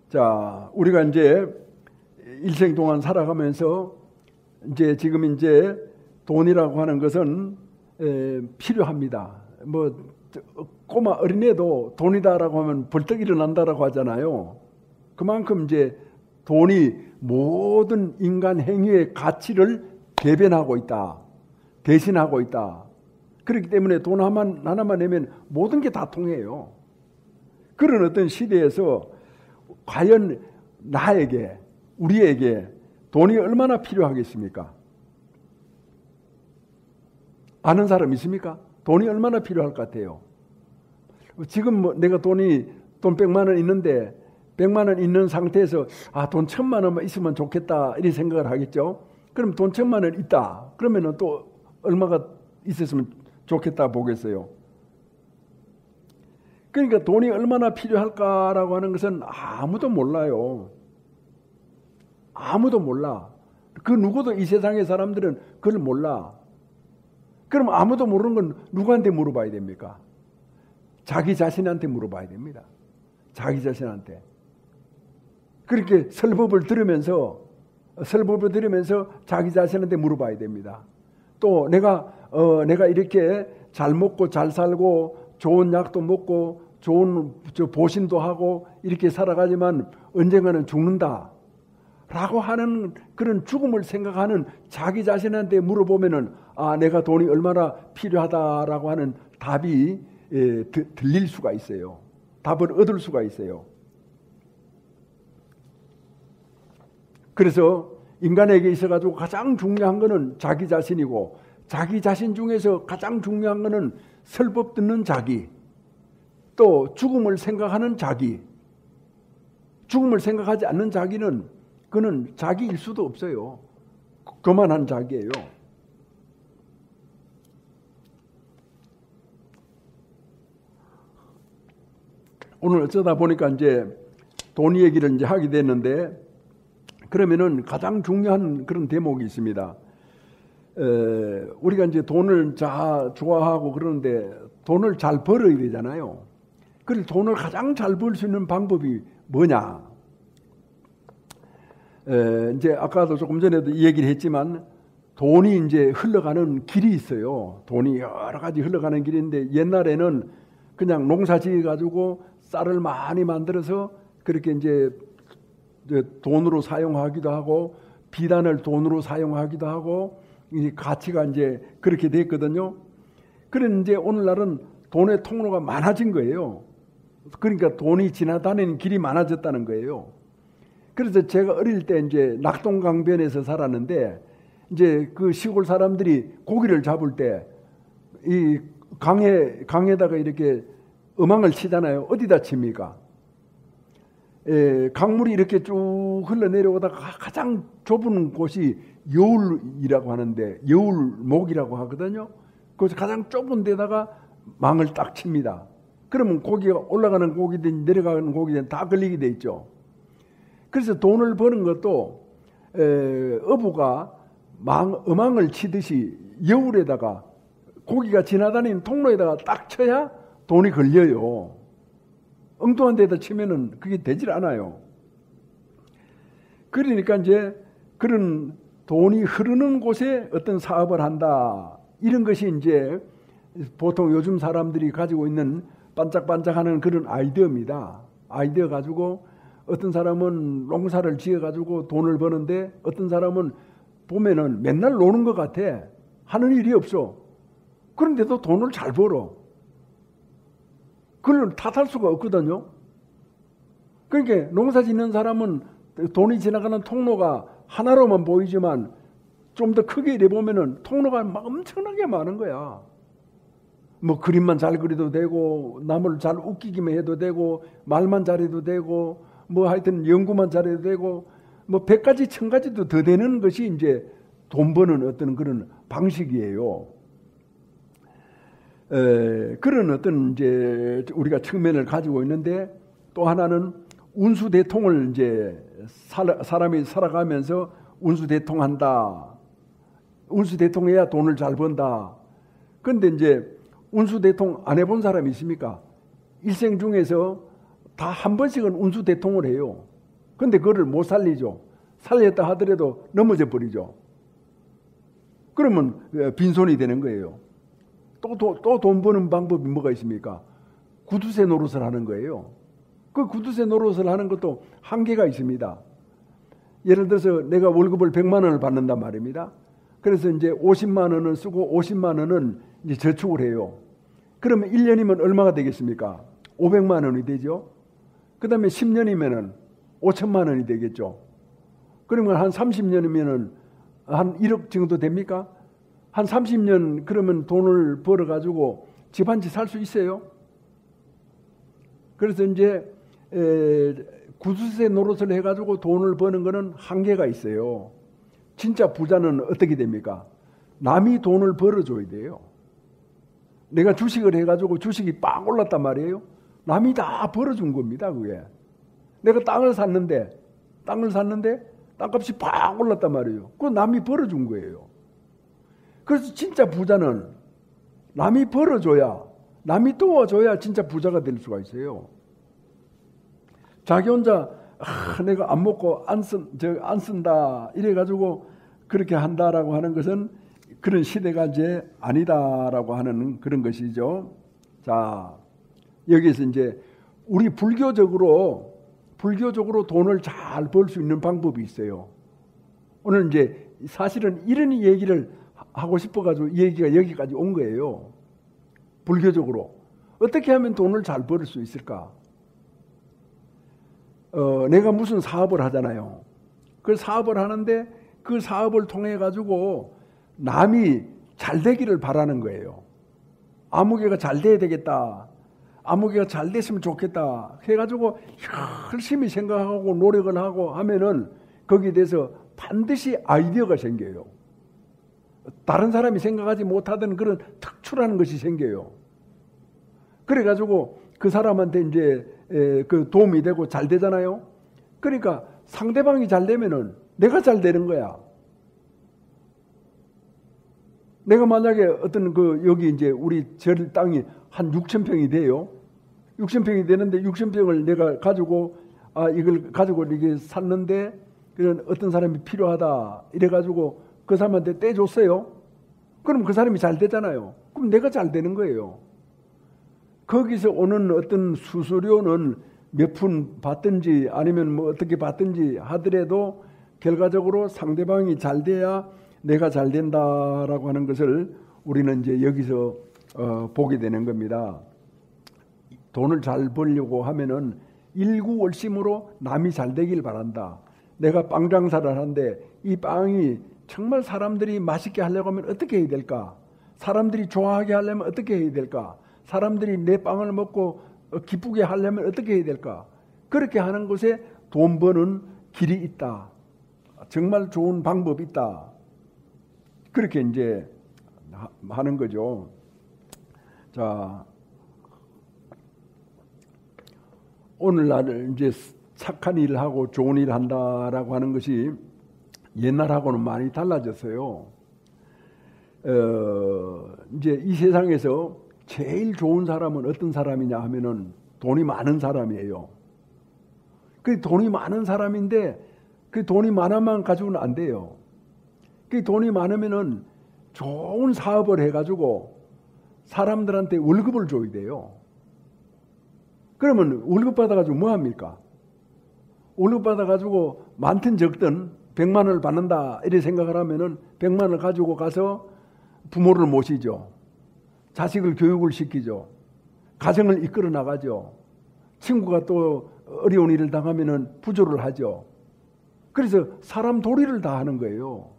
자, 우리가 이제 일생 동안 살아가면서 지금 돈이라고 하는 것은 필요합니다. 뭐 꼬마 어린애도 돈이다라고 하면 벌떡 일어난다라고 하잖아요. 그만큼 돈이 모든 인간 행위의 가치를 대변하고 있다. 대신하고 있다. 그렇기 때문에 돈 하나만 내면 모든 게 다 통해요. 그런 어떤 시대에서 과연 나에게 우리에게 돈이 얼마나 필요하겠습니까? 아는 사람 있습니까? 돈이 얼마나 필요할 것 같아요? 지금 뭐 내가 돈 100만 원 있는데 100만 원 있는 상태에서 돈 1000만 원만 있으면 좋겠다 이런 생각을 하겠죠. 그럼 돈 1000만 원 있다. 그러면은 또 얼마가 있었으면 좋겠다 보겠어요. 그러니까 돈이 얼마나 필요할까라고 하는 것은 아무도 몰라요. 아무도 몰라. 그 누구도 이 세상의 사람들은 그걸 몰라. 그럼 아무도 모르는 건 누구한테 물어봐야 됩니까? 자기 자신한테 물어봐야 됩니다. 자기 자신한테. 그렇게 설법을 들으면서 자기 자신한테 물어봐야 됩니다. 또 내가 이렇게 잘 먹고 잘 살고 좋은 약도 먹고 좋은 보신도 하고 이렇게 살아가지만 언젠가는 죽는다 라고 하는 그런 죽음을 생각하는 자기 자신한테 물어보면은 내가 돈이 얼마나 필요하다라고 하는 답이 들릴 수가 있어요. 답을 얻을 수가 있어요. 그래서 인간에게 있어가지고 가장 중요한 것은 자기 자신이고, 자기 자신 중에서 가장 중요한 것은 설법 듣는 자기, 또 죽음을 생각하는 자기. 죽음을 생각하지 않는 자기는 그는 자기일 수도 없어요. 그만한 자기예요. 오늘 어쩌다 보니까 이제 돈 얘기를 이제 하게 됐는데, 그러면은 가장 중요한 그런 대목이 있습니다. 우리가 이제 돈을 좋아하고 그러는데 돈을 잘 벌어야 되잖아요. 그래서 돈을 가장 잘 벌 수 있는 방법이 뭐냐? 이제 아까도 조금 전에도 이 얘기를 했지만 돈이 이제 흘러가는 길이 있어요. 돈이 여러 가지 흘러가는 길인데, 옛날에는 그냥 농사 지어 가지고 쌀을 많이 만들어서 그렇게 이제 돈으로 사용하기도 하고, 비단을 돈으로 사용하기도 하고, 이 가치가 이제 그렇게 됐거든요. 그런데 이제 오늘날은 돈의 통로가 많아진 거예요. 그러니까 돈이 지나다니는 길이 많아졌다는 거예요. 그래서 제가 어릴 때 이제 낙동강변에서 살았는데, 이제 그 시골 사람들이 고기를 잡을 때 이 강에다가 이렇게 어망을 치잖아요. 어디다 칩니까? 강물이 이렇게 쭉 흘러내려오다가 가장 좁은 곳이 여울이라고 하는데, 여울목이라고 하거든요. 그래서 가장 좁은 데다가 망을 딱 칩니다. 그러면 고기가 올라가는 고기든 내려가는 고기든 다 걸리게 돼 있죠. 그래서 돈을 버는 것도 어부가 어망을 치듯이 여울에다가 고기가 지나다니는 통로에다가 딱 쳐야 돈이 걸려요. 엉뚱한 데다 치면은 그게 되질 않아요. 그러니까 이제 그런 돈이 흐르는 곳에 어떤 사업을 한다, 이런 것이 이제 보통 요즘 사람들이 가지고 있는 반짝반짝하는 그런 아이디어입니다. 아이디어 가지고 어떤 사람은 농사를 지어 가지고 돈을 버는데, 어떤 사람은 보면은 맨날 노는 것 같아. 하는 일이 없어. 그런데도 돈을 잘 벌어. 그걸 탓할 수가 없거든요. 그러니까 농사 짓는 사람은 돈이 지나가는 통로가 하나로만 보이지만 좀 더 크게 이래 보면은 통로가 막 엄청나게 많은 거야. 뭐 그림만 잘 그려도 되고, 남을 잘 웃기기만 해도 되고, 말만 잘해도 되고, 뭐 하여튼 연구만 잘해도 되고, 뭐 100가지 1000가지도 더 되는 것이 이제 돈 버는 어떤 그런 방식이에요. 그런 어떤 이제 우리가 측면을 가지고 있는데, 또 하나는 운수대통을 이제 사람이 살아가면서 운수대통한다. 운수대통해야 돈을 잘 번다. 그런데 이제 운수대통 안 해본 사람이 있습니까? 일생 중에서 다 한 번씩은 운수대통을 해요. 그런데 그거를 못 살리죠. 살렸다 하더라도 넘어져 버리죠. 그러면 빈손이 되는 거예요. 또 돈 버는 방법이 뭐가 있습니까? 구두쇠 노릇을 하는 거예요. 그 구두쇠 노릇을 하는 것도 한계가 있습니다. 예를 들어서 내가 월급을 100만 원을 받는단 말입니다. 그래서 이제 50만 원을 쓰고 50만 원은 이제 저축을 해요. 그러면 1년이면 얼마가 되겠습니까? 500만 원이 되죠. 그 다음에 10년이면은 5천만 원이 되겠죠. 그러면 한 30년이면은 한 1억 정도 됩니까? 한 30년 그러면 돈을 벌어가지고 집 한 채 살 수 있어요? 그래서 이제 구두쇠 노릇을 해가지고 돈을 버는 거는 한계가 있어요. 진짜 부자는 어떻게 됩니까? 남이 돈을 벌어줘야 돼요. 내가 주식을 해가지고 주식이 빵 올랐단 말이에요. 남이 다 벌어준 겁니다, 그게. 내가 땅을 샀는데 땅값이 팍 올랐단 말이에요. 그거 남이 벌어준 거예요. 그래서 진짜 부자는 남이 벌어줘야, 남이 도와줘야 진짜 부자가 될 수가 있어요. 자기 혼자 내가 안 먹고 안 쓴다 이래가지고 그렇게 한다라고 하는 것은 그런 시대가 이제 아니다라고 하는 그런 것이죠. 자, 여기서 이제 우리 불교적으로 돈을 잘 벌 수 있는 방법이 있어요. 오늘 이제 사실은 이런 얘기를 하고 싶어가지고 얘기가 여기까지 온 거예요. 불교적으로 어떻게 하면 돈을 잘 벌 수 있을까? 내가 무슨 사업을 하잖아요. 그 사업을 하는데 그 사업을 통해 가지고 남이 잘 되기를 바라는 거예요. 아무개가 잘 돼야 되겠다. 아무개가 잘 됐으면 좋겠다. 해가지고 열심히 생각하고 노력을 하고 하면은 거기에 대해서 반드시 아이디어가 생겨요. 다른 사람이 생각하지 못하던 그런 특출한 것이 생겨요. 그래가지고 그 사람한테 이제 그 도움이 되고 잘 되잖아요. 그러니까 상대방이 잘 되면은 내가 잘 되는 거야. 내가 만약에 어떤 여기 이제 우리 절 땅이 한 6,000평이 돼요. 6,000평이 되는데 6,000평을 내가 가지고 이걸 가지고 이게 샀는데 그런 어떤 사람이 필요하다 이래가지고 그 사람한테 떼줬어요. 그럼 그 사람이 잘 되잖아요. 그럼 내가 잘 되는 거예요. 거기서 오는 어떤 수수료는 몇 푼 받든지 아니면 뭐 어떻게 받든지 하더라도 결과적으로 상대방이 잘 돼야 내가 잘 된다라고 하는 것을 우리는 이제 여기서 보게 되는 겁니다. 돈을 잘 벌려고 하면은 일구월심으로 남이 잘 되길 바란다. 내가 빵 장사를 하는데 이 빵이 정말 사람들이 맛있게 하려고 하면 어떻게 해야 될까? 사람들이 좋아하게 하려면 어떻게 해야 될까? 사람들이 내 빵을 먹고 기쁘게 하려면 어떻게 해야 될까? 그렇게 하는 곳에 돈 버는 길이 있다. 정말 좋은 방법이 있다. 그렇게 이제 하는 거죠. 자, 오늘날 이제 착한 일을 하고 좋은 일을 한다라고 하는 것이 옛날하고는 많이 달라졌어요. 이제 이 세상에서 제일 좋은 사람은 어떤 사람이냐 하면은 돈이 많은 사람이에요. 그 돈이 많은 사람인데 그 돈이 많아만 가지고는 안 돼요. 그 돈이 많으면은 좋은 사업을 해가지고 사람들한테 월급을 줘야 돼요. 그러면 월급 받아가지고 뭐 합니까? 월급 받아가지고 많든 적든 100만 원을 받는다 이렇게 생각을 하면은 100만 원을 가지고 가서 부모를 모시죠. 자식을 교육을 시키죠. 가정을 이끌어 나가죠. 친구가 또 어려운 일을 당하면은 부조를 하죠. 그래서 사람 도리를 다 하는 거예요.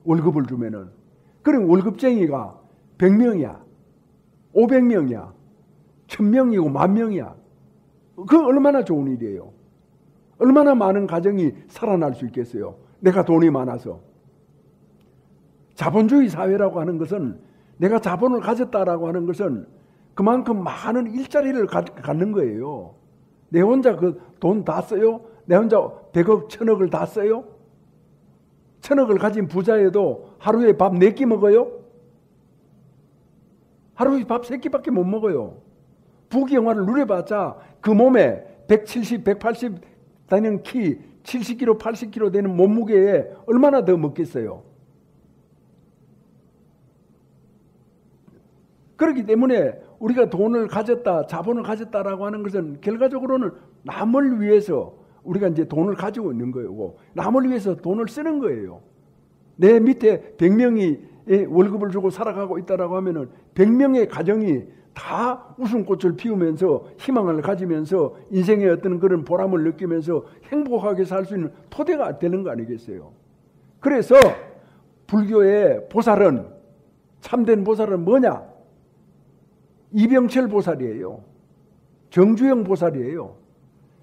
월급을 주면은. 그럼 월급쟁이가 100명이야. 500명이야. 1000명이고 10,000명이야. 그 얼마나 좋은 일이에요. 얼마나 많은 가정이 살아날 수 있겠어요. 내가 돈이 많아서. 자본주의 사회라고 하는 것은 내가 자본을 가졌다라고 하는 것은 그만큼 많은 일자리를 갖는 거예요. 내 혼자 그 돈 다 써요? 내 혼자 100억, 1000억을 다 써요? 1000억을 가진 부자여도 하루에 밥 4끼 먹어요? 하루에 밥 3끼밖에 못 먹어요. 부귀영화를 누려봤자 그 몸에 170, 180 되는 키, 70kg, 80kg 되는 몸무게에 얼마나 더 먹겠어요? 그렇기 때문에 우리가 돈을 가졌다, 자본을 가졌다라고 하는 것은 결과적으로는 남을 위해서 우리가 이제 돈을 가지고 있는 거고 남을 위해서 돈을 쓰는 거예요. 내 밑에 100명이 월급을 주고 살아가고 있다라고 하면은 100명의 가정이 다 웃음꽃을 피우면서 희망을 가지면서 인생의 어떤 그런 보람을 느끼면서 행복하게 살 수 있는 토대가 되는 거 아니겠어요? 그래서 불교의 보살은, 참된 보살은 뭐냐? 이병철 보살이에요. 정주영 보살이에요.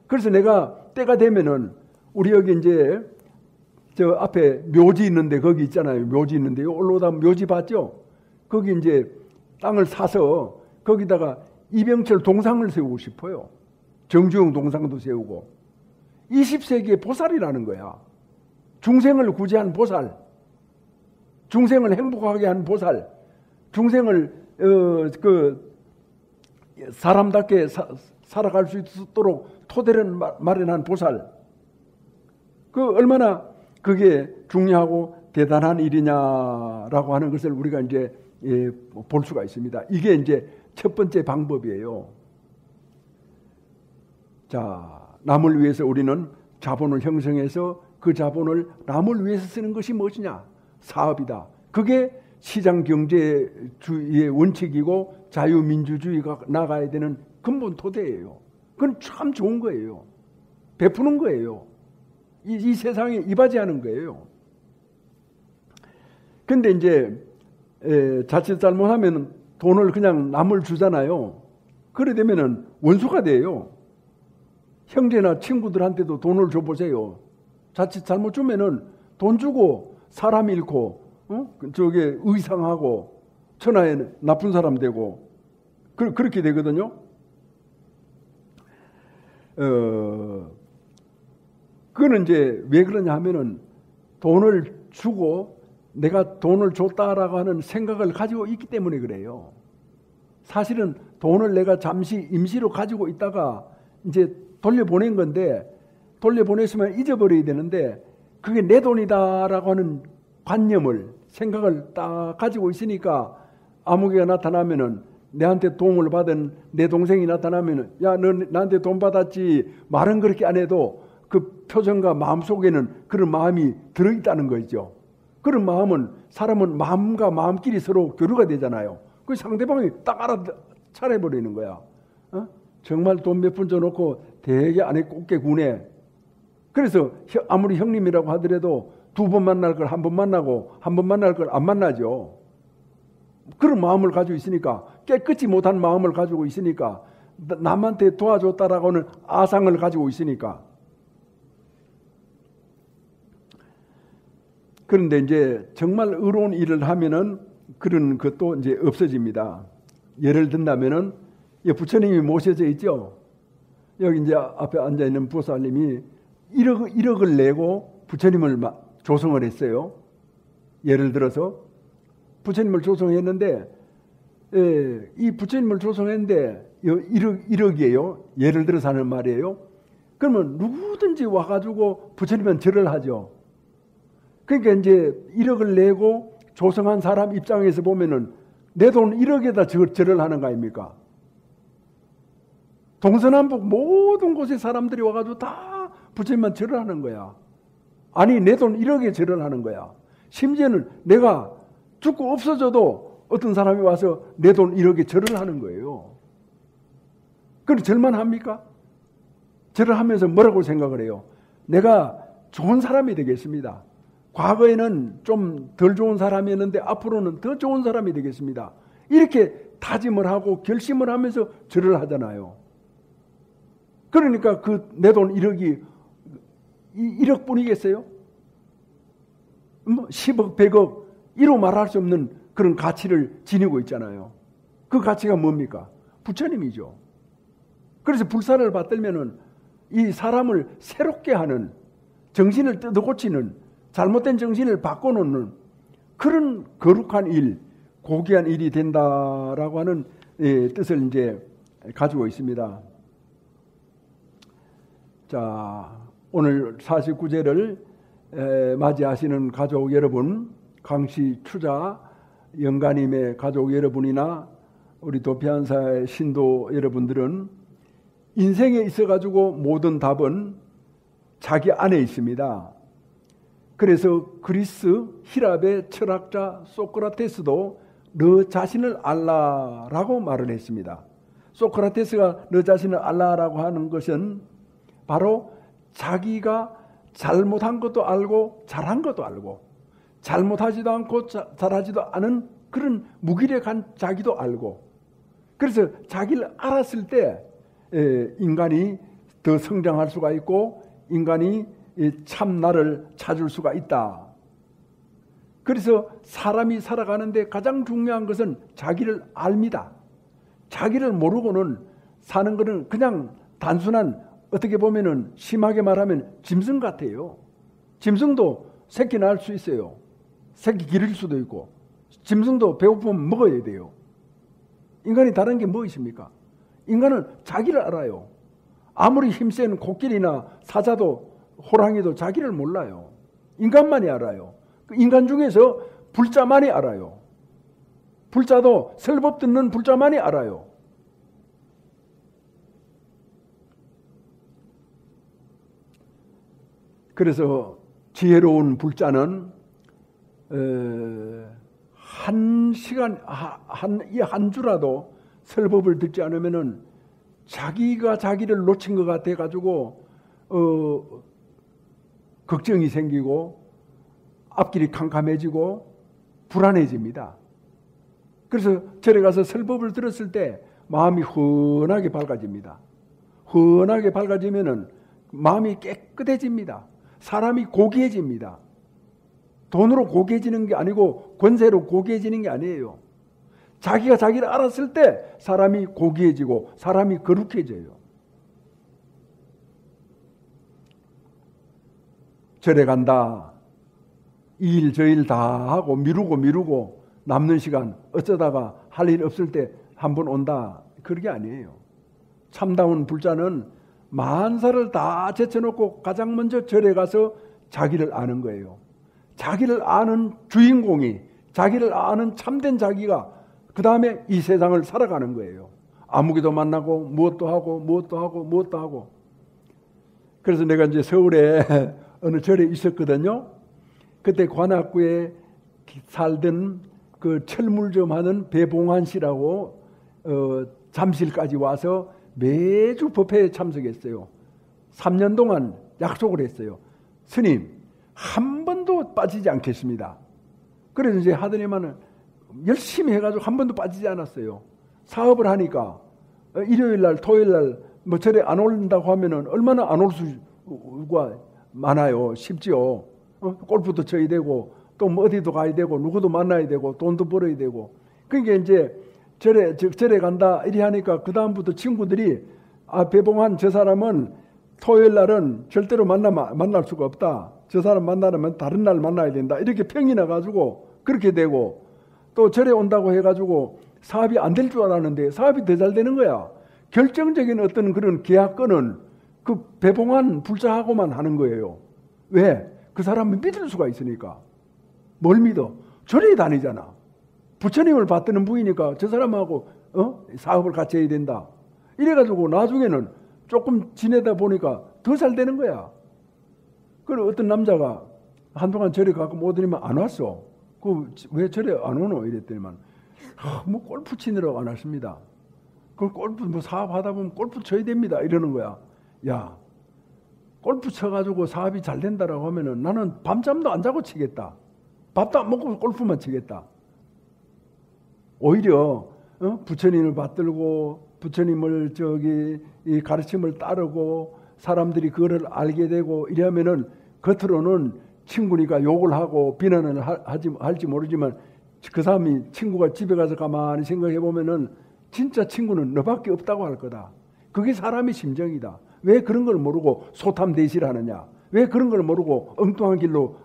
그래서 내가 때가 되면은 우리 여기 이제 저 앞에 묘지 있는데 거기 있잖아요. 묘지 있는데요. 올라오다 묘지 봤죠? 거기 이제 땅을 사서 거기다가 이병철 동상을 세우고 싶어요. 정주영 동상도 세우고. 20세기의 보살이라는 거야. 중생을 구제한 보살. 중생을 행복하게 한 보살. 중생을 사람답게 살아갈 수 있도록 토대를 마련한 보살. 그 얼마나 그게 중요하고 대단한 일이냐라고 하는 것을 우리가 이제 볼 수가 있습니다. 이게 이제 첫 번째 방법이에요. 자, 남을 위해서 우리는 자본을 형성해서 그 자본을 남을 위해서 쓰는 것이 무엇이냐? 사업이다. 그게 시장경제주의의 원칙이고 자유민주주의가 나가야 되는 근본 토대예요. 그건 참 좋은 거예요. 베푸는 거예요. 이 세상에 이바지하는 거예요. 근데 이제 자칫 잘못하면 돈을 그냥 남을 주잖아요. 그래 되면은 원수가 돼요. 형제나 친구들한테도 돈을 줘보세요. 자칫 잘못 주면은 돈 주고 사람 잃고, 저게 의상하고 천하에 나쁜 사람 되고 그렇게 되거든요. 그거는 이제 왜 그러냐 하면은 돈을 주고 내가 돈을 줬다라고 하는 생각을 가지고 있기 때문에 그래요. 사실은 돈을 내가 잠시 임시로 가지고 있다가 이제 돌려보낸 건데, 돌려보냈으면 잊어버려야 되는데 그게 내 돈이다라고 하는 관념을, 생각을 딱 가지고 있으니까 아무개가 나타나면은, 내한테 도움을 받은 내 동생이 나타나면은, 야, 너 나한테 돈 받았지, 말은 그렇게 안 해도 그 표정과 마음 속에는 그런 마음이 들어있다는 거죠. 그런 마음은, 사람은 마음과 마음끼리 서로 교류가 되잖아요. 그 상대방이 딱 알아차려버리는 거야. 정말 돈 몇 푼 줘놓고 되게 안에 곱게 구네. 그래서 아무리 형님이라고 하더라도 두 번 만날 걸 한 번 만나고 한 번 만날 걸 안 만나죠. 그런 마음을 가지고 있으니까, 깨끗이 못한 마음을 가지고 있으니까, 남한테 도와줬다라고 하는 아상을 가지고 있으니까. 그런데 이제 정말 의로운 일을 하면은 그런 것도 이제 없어집니다. 예를 든다면은 부처님이 모셔져 있죠. 여기 이제 앞에 앉아 있는 보살님이 1억을 내고 부처님을 조성을 했어요. 예를 들어서 부처님을 조성했는데, 이 부처님을 조성했는데 1억이에요. 예를 들어서 하는 말이에요. 그러면 누구든지 와가지고 부처님은 절을 하죠. 그러니까 이제 1억을 내고 조성한 사람 입장에서 보면은 내 돈 1억에다 절을 하는 거 아닙니까? 동서남북 모든 곳에 사람들이 와가지고 다 부처님만 절을 하는 거야. 아니, 내 돈 1억에 절을 하는 거야. 심지어는 내가 죽고 없어져도 어떤 사람이 와서 내 돈 1억에 절을 하는 거예요. 그럼 절만 합니까? 절을 하면서 뭐라고 생각을 해요? 내가 좋은 사람이 되겠습니다. 과거에는 좀 덜 좋은 사람이었는데 앞으로는 더 좋은 사람이 되겠습니다. 이렇게 다짐을 하고 결심을 하면서 절을 하잖아요. 그러니까 그 내 돈 1억이 1억 뿐이겠어요? 뭐 10억, 100억 이로 말할 수 없는 그런 가치를 지니고 있잖아요. 그 가치가 뭡니까? 부처님이죠. 그래서 불사를 받들면은 이 사람을 새롭게 하는, 정신을 뜯어고치는, 잘못된 정신을 바꿔놓는 그런 거룩한 일, 고귀한 일이 된다라고 하는 뜻을 이제 가지고 있습니다. 자, 오늘 49제를 맞이하시는 가족 여러분, 강시 추자 영가님의 가족 여러분이나 우리 도피한사의 신도 여러분들은 인생에 있어가지고 모든 답은 자기 안에 있습니다. 그래서 그리스, 히랍의 철학자 소크라테스도 너 자신을 알라라고 말을 했습니다. 소크라테스가 너 자신을 알라라고 하는 것은 바로 자기가 잘못한 것도 알고 잘한 것도 알고 잘못하지도 않고 잘하지도 않은 그런 무기력한 자기도 알고, 그래서 자기를 알았을 때 인간이 더 성장할 수가 있고 인간이 참 나를 찾을 수가 있다. 그래서 사람이 살아가는데 가장 중요한 것은 자기를 압니다. 자기를 모르고는 사는 것은 그냥 단순한, 어떻게 보면은 심하게 말하면 짐승 같아요. 짐승도 새끼 낳을 수 있어요. 새끼 기를 수도 있고, 짐승도 배고프면 먹어야 돼요. 인간이 다른 게 무엇입니까? 인간은 자기를 알아요. 아무리 힘센 코끼리나 사자도 호랑이도 자기를 몰라요. 인간만이 알아요. 인간 중에서 불자만이 알아요. 불자도 설법 듣는 불자만이 알아요. 그래서 지혜로운 불자는 한 시간, 한 주라도 설법을 듣지 않으면은 자기가 자기를 놓친 것 같아 가지고 걱정이 생기고 앞길이 캄캄해지고 불안해집니다. 그래서 절에 가서 설법을 들었을 때 마음이 환하게 밝아집니다. 환하게 밝아지면은 마음이 깨끗해집니다. 사람이 고귀해집니다. 돈으로 고귀해지는 게 아니고 권세로 고귀해지는 게 아니에요. 자기가 자기를 알았을 때 사람이 고귀해지고 사람이 거룩해져요. 절에 간다. 이 일 저 일 다 하고 미루고 남는 시간 어쩌다가 할 일 없을 때 한 번 온다. 그런 게 아니에요. 참다운 불자는 만사를 다 제쳐놓고 가장 먼저 절에 가서 자기를 아는 거예요. 자기를 아는 주인공이, 자기를 아는 참된 자기가 그 다음에 이 세상을 살아가는 거예요. 아무개도 만나고 무엇도 하고. 그래서 내가 이제 서울에 어느 절에 있었거든요. 그때 관악구에 살던 그 철물점 하는 배봉환 씨라고 잠실까지 와서 매주 법회에 참석했어요. 3년 동안 약속을 했어요. 스님, 한 번도 빠지지 않겠습니다. 그래서 이제 하더니만은 열심히 해가지고 한 번도 빠지지 않았어요. 사업을 하니까 일요일 날, 토요일 날 뭐 절에 안 올린다고 하면은 얼마나 안 올 수가 많아요. 쉽지요. 골프도 쳐야 되고 또 뭐 어디도 가야 되고 누구도 만나야 되고 돈도 벌어야 되고. 그러니까 이제 절에 간다 이리 하니까 그 다음부터 친구들이 배봉환 저 사람은 토요일 날은 절대로 만날 수가 없다. 저 사람 만나려면 다른 날 만나야 된다. 이렇게 평이 나가지고 그렇게 되고, 또 절에 온다고 해가지고 사업이 안 될 줄 알았는데 사업이 더 잘 되는 거야. 결정적인 어떤 그런 계약건은 그 배봉환 불자하고만 하는 거예요. 왜? 그 사람은 믿을 수가 있으니까. 뭘 믿어? 절에 다니잖아. 부처님을 받드는 부이니까 저 사람하고 사업을 같이 해야 된다. 이래가지고 나중에는 조금 지내다 보니까 더 잘 되는 거야. 그리고 어떤 남자가 한동안 절에 가끔 오더니만 안 왔어. 왜 절에 안 오노? 이랬더니만 뭐 골프 치느라고 안 왔습니다. 그 골프 뭐 사업하다 보면 골프 쳐야 됩니다. 이러는 거야. 야, 골프 쳐가지고 사업이 잘 된다라고 하면은 나는 밤잠도 안 자고 치겠다. 밥도 안 먹고 골프만 치겠다. 오히려 부처님을 받들고 부처님을 이 가르침을 따르고 사람들이 그거를 알게 되고 이러면은 겉으로는 친구니까 욕을 하고 비난을 할지 모르지만 그 사람이 친구가 집에 가서 가만히 생각해 보면은 진짜 친구는 너밖에 없다고 할 거다. 그게 사람의 심정이다. 왜 그런 걸 모르고 소탐대실하느냐? 왜 그런 걸 모르고 엉뚱한 길로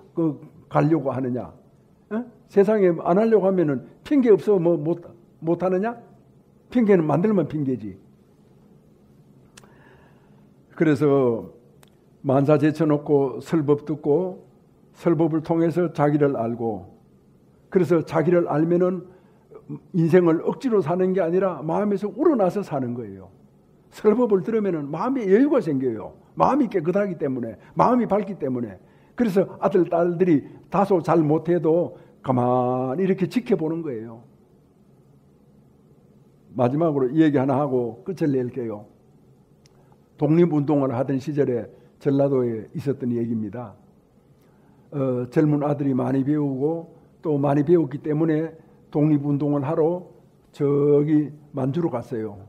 가려고 하느냐? 세상에 안 하려고 하면은 핑계 없어 뭐 못 하느냐? 핑계는 만들면 핑계지. 그래서 만사 제쳐놓고 설법 듣고 설법을 통해서 자기를 알고, 그래서 자기를 알면은 인생을 억지로 사는 게 아니라 마음에서 우러나서 사는 거예요. 설법을 들으면은 마음에 여유가 생겨요. 마음이 깨끗하기 때문에, 마음이 밝기 때문에. 그래서 아들, 딸들이 다소 잘 못해도 가만히 이렇게 지켜보는 거예요. 마지막으로 이 얘기 하나 하고 끝을 낼게요. 독립운동을 하던 시절에 전라도에 있었던 얘기입니다. 젊은 아들이 많이 배우고 또 많이 배웠기 때문에 독립운동을 하러 저기 만주로 갔어요.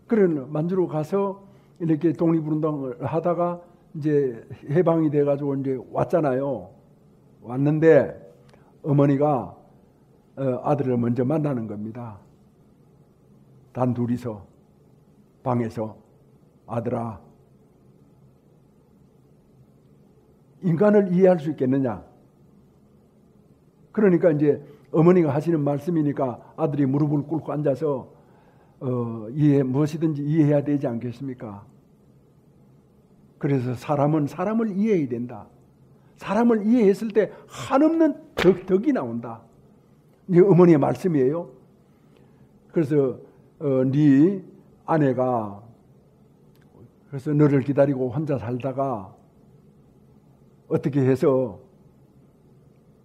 그런 만주로 가서 이렇게 독립운동을 하다가 이제 해방이 돼가지고 이제 왔잖아요. 왔는데 어머니가 아들을 먼저 만나는 겁니다. 단 둘이서 방에서 아들아, 인간을 이해할 수 있겠느냐? 그러니까 이제 어머니가 하시는 말씀이니까 아들이 무릎을 꿇고 앉아서 무엇이든지 이해해야 되지 않겠습니까? 그래서 사람은 사람을 이해해야 된다. 사람을 이해했을 때 한없는 덕이 나온다. 이게 어머니의 말씀이에요. 그래서 네 아내가 그래서 너를 기다리고 혼자 살다가 어떻게 해서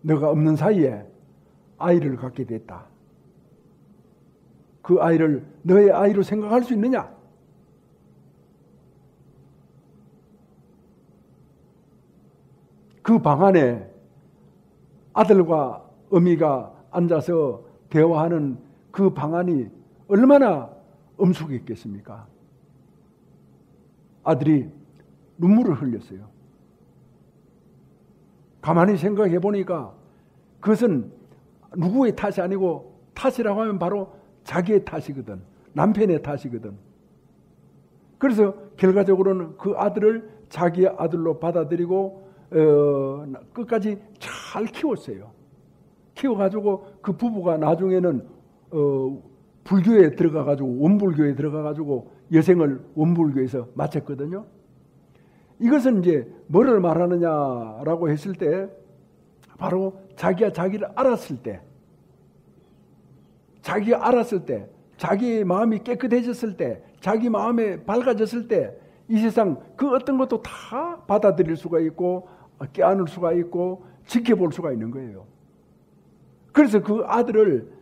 너가 없는 사이에 아이를 갖게 됐다. 그 아이를 너의 아이로 생각할 수 있느냐? 그 방 안에 아들과 어미가 앉아서 대화하는 그 방안이 얼마나 엄숙했겠습니까? 아들이 눈물을 흘렸어요. 가만히 생각해 보니까 그것은 누구의 탓이 아니고 탓이라고 하면 바로 자기의 탓이거든. 남편의 탓이거든. 그래서 결과적으로는 그 아들을 자기의 아들로 받아들이고 끝까지 잘 키웠어요. 키워가지고 그 부부가 나중에는 불교에 들어가가지고 원불교에 들어가가지고 여생을 원불교에서 마쳤거든요. 이것은 이제 뭐를 말하느냐라고 했을 때 바로 자기가 자기를 알았을 때, 자기가 알았을 때, 자기의 마음이 깨끗해졌을 때, 자기 마음에 밝아졌을 때 이 세상 그 어떤 것도 다 받아들일 수가 있고 껴안을 수가 있고 지켜볼 수가 있는 거예요. 그래서 그 아들을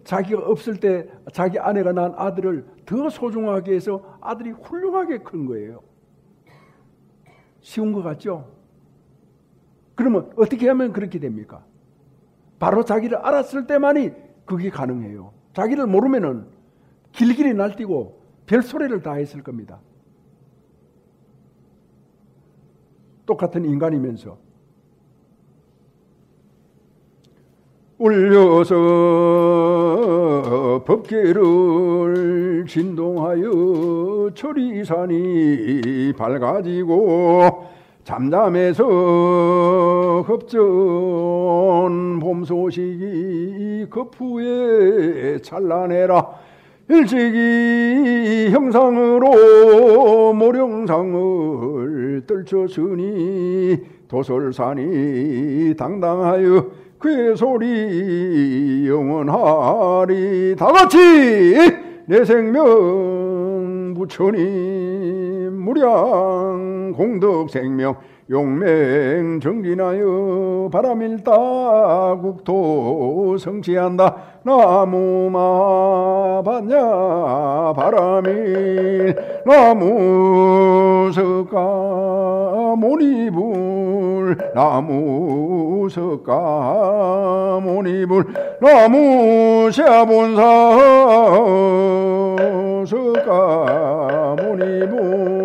자기가 없을 때 자기 아내가 낳은 아들을 더 소중하게 해서 아들이 훌륭하게 큰 거예요. 쉬운 것 같죠? 그러면 어떻게 하면 그렇게 됩니까? 바로 자기를 알았을 때만이 그게 가능해요. 자기를 모르면은 길길이 날뛰고 별소리를 다 했을 겁니다. 똑같은 인간이면서 울려서 법계를 진동하여 초리산이 밝아지고 잠잠해서 급전 봄 소식이 급후에 찬란해라. 일찍이 형상으로 모령상을 떨쳤으니 도설산이 당당하여 그의 소리 영원하리. 다같이 내 생명 부처님 무량 공덕 생명 용맹 정진하여 바람일다 국토 성취한다. 나무마 받냐 바람일 나무 석가 모니불 나무 석가 모니불 나무 샤본사 석가 모니불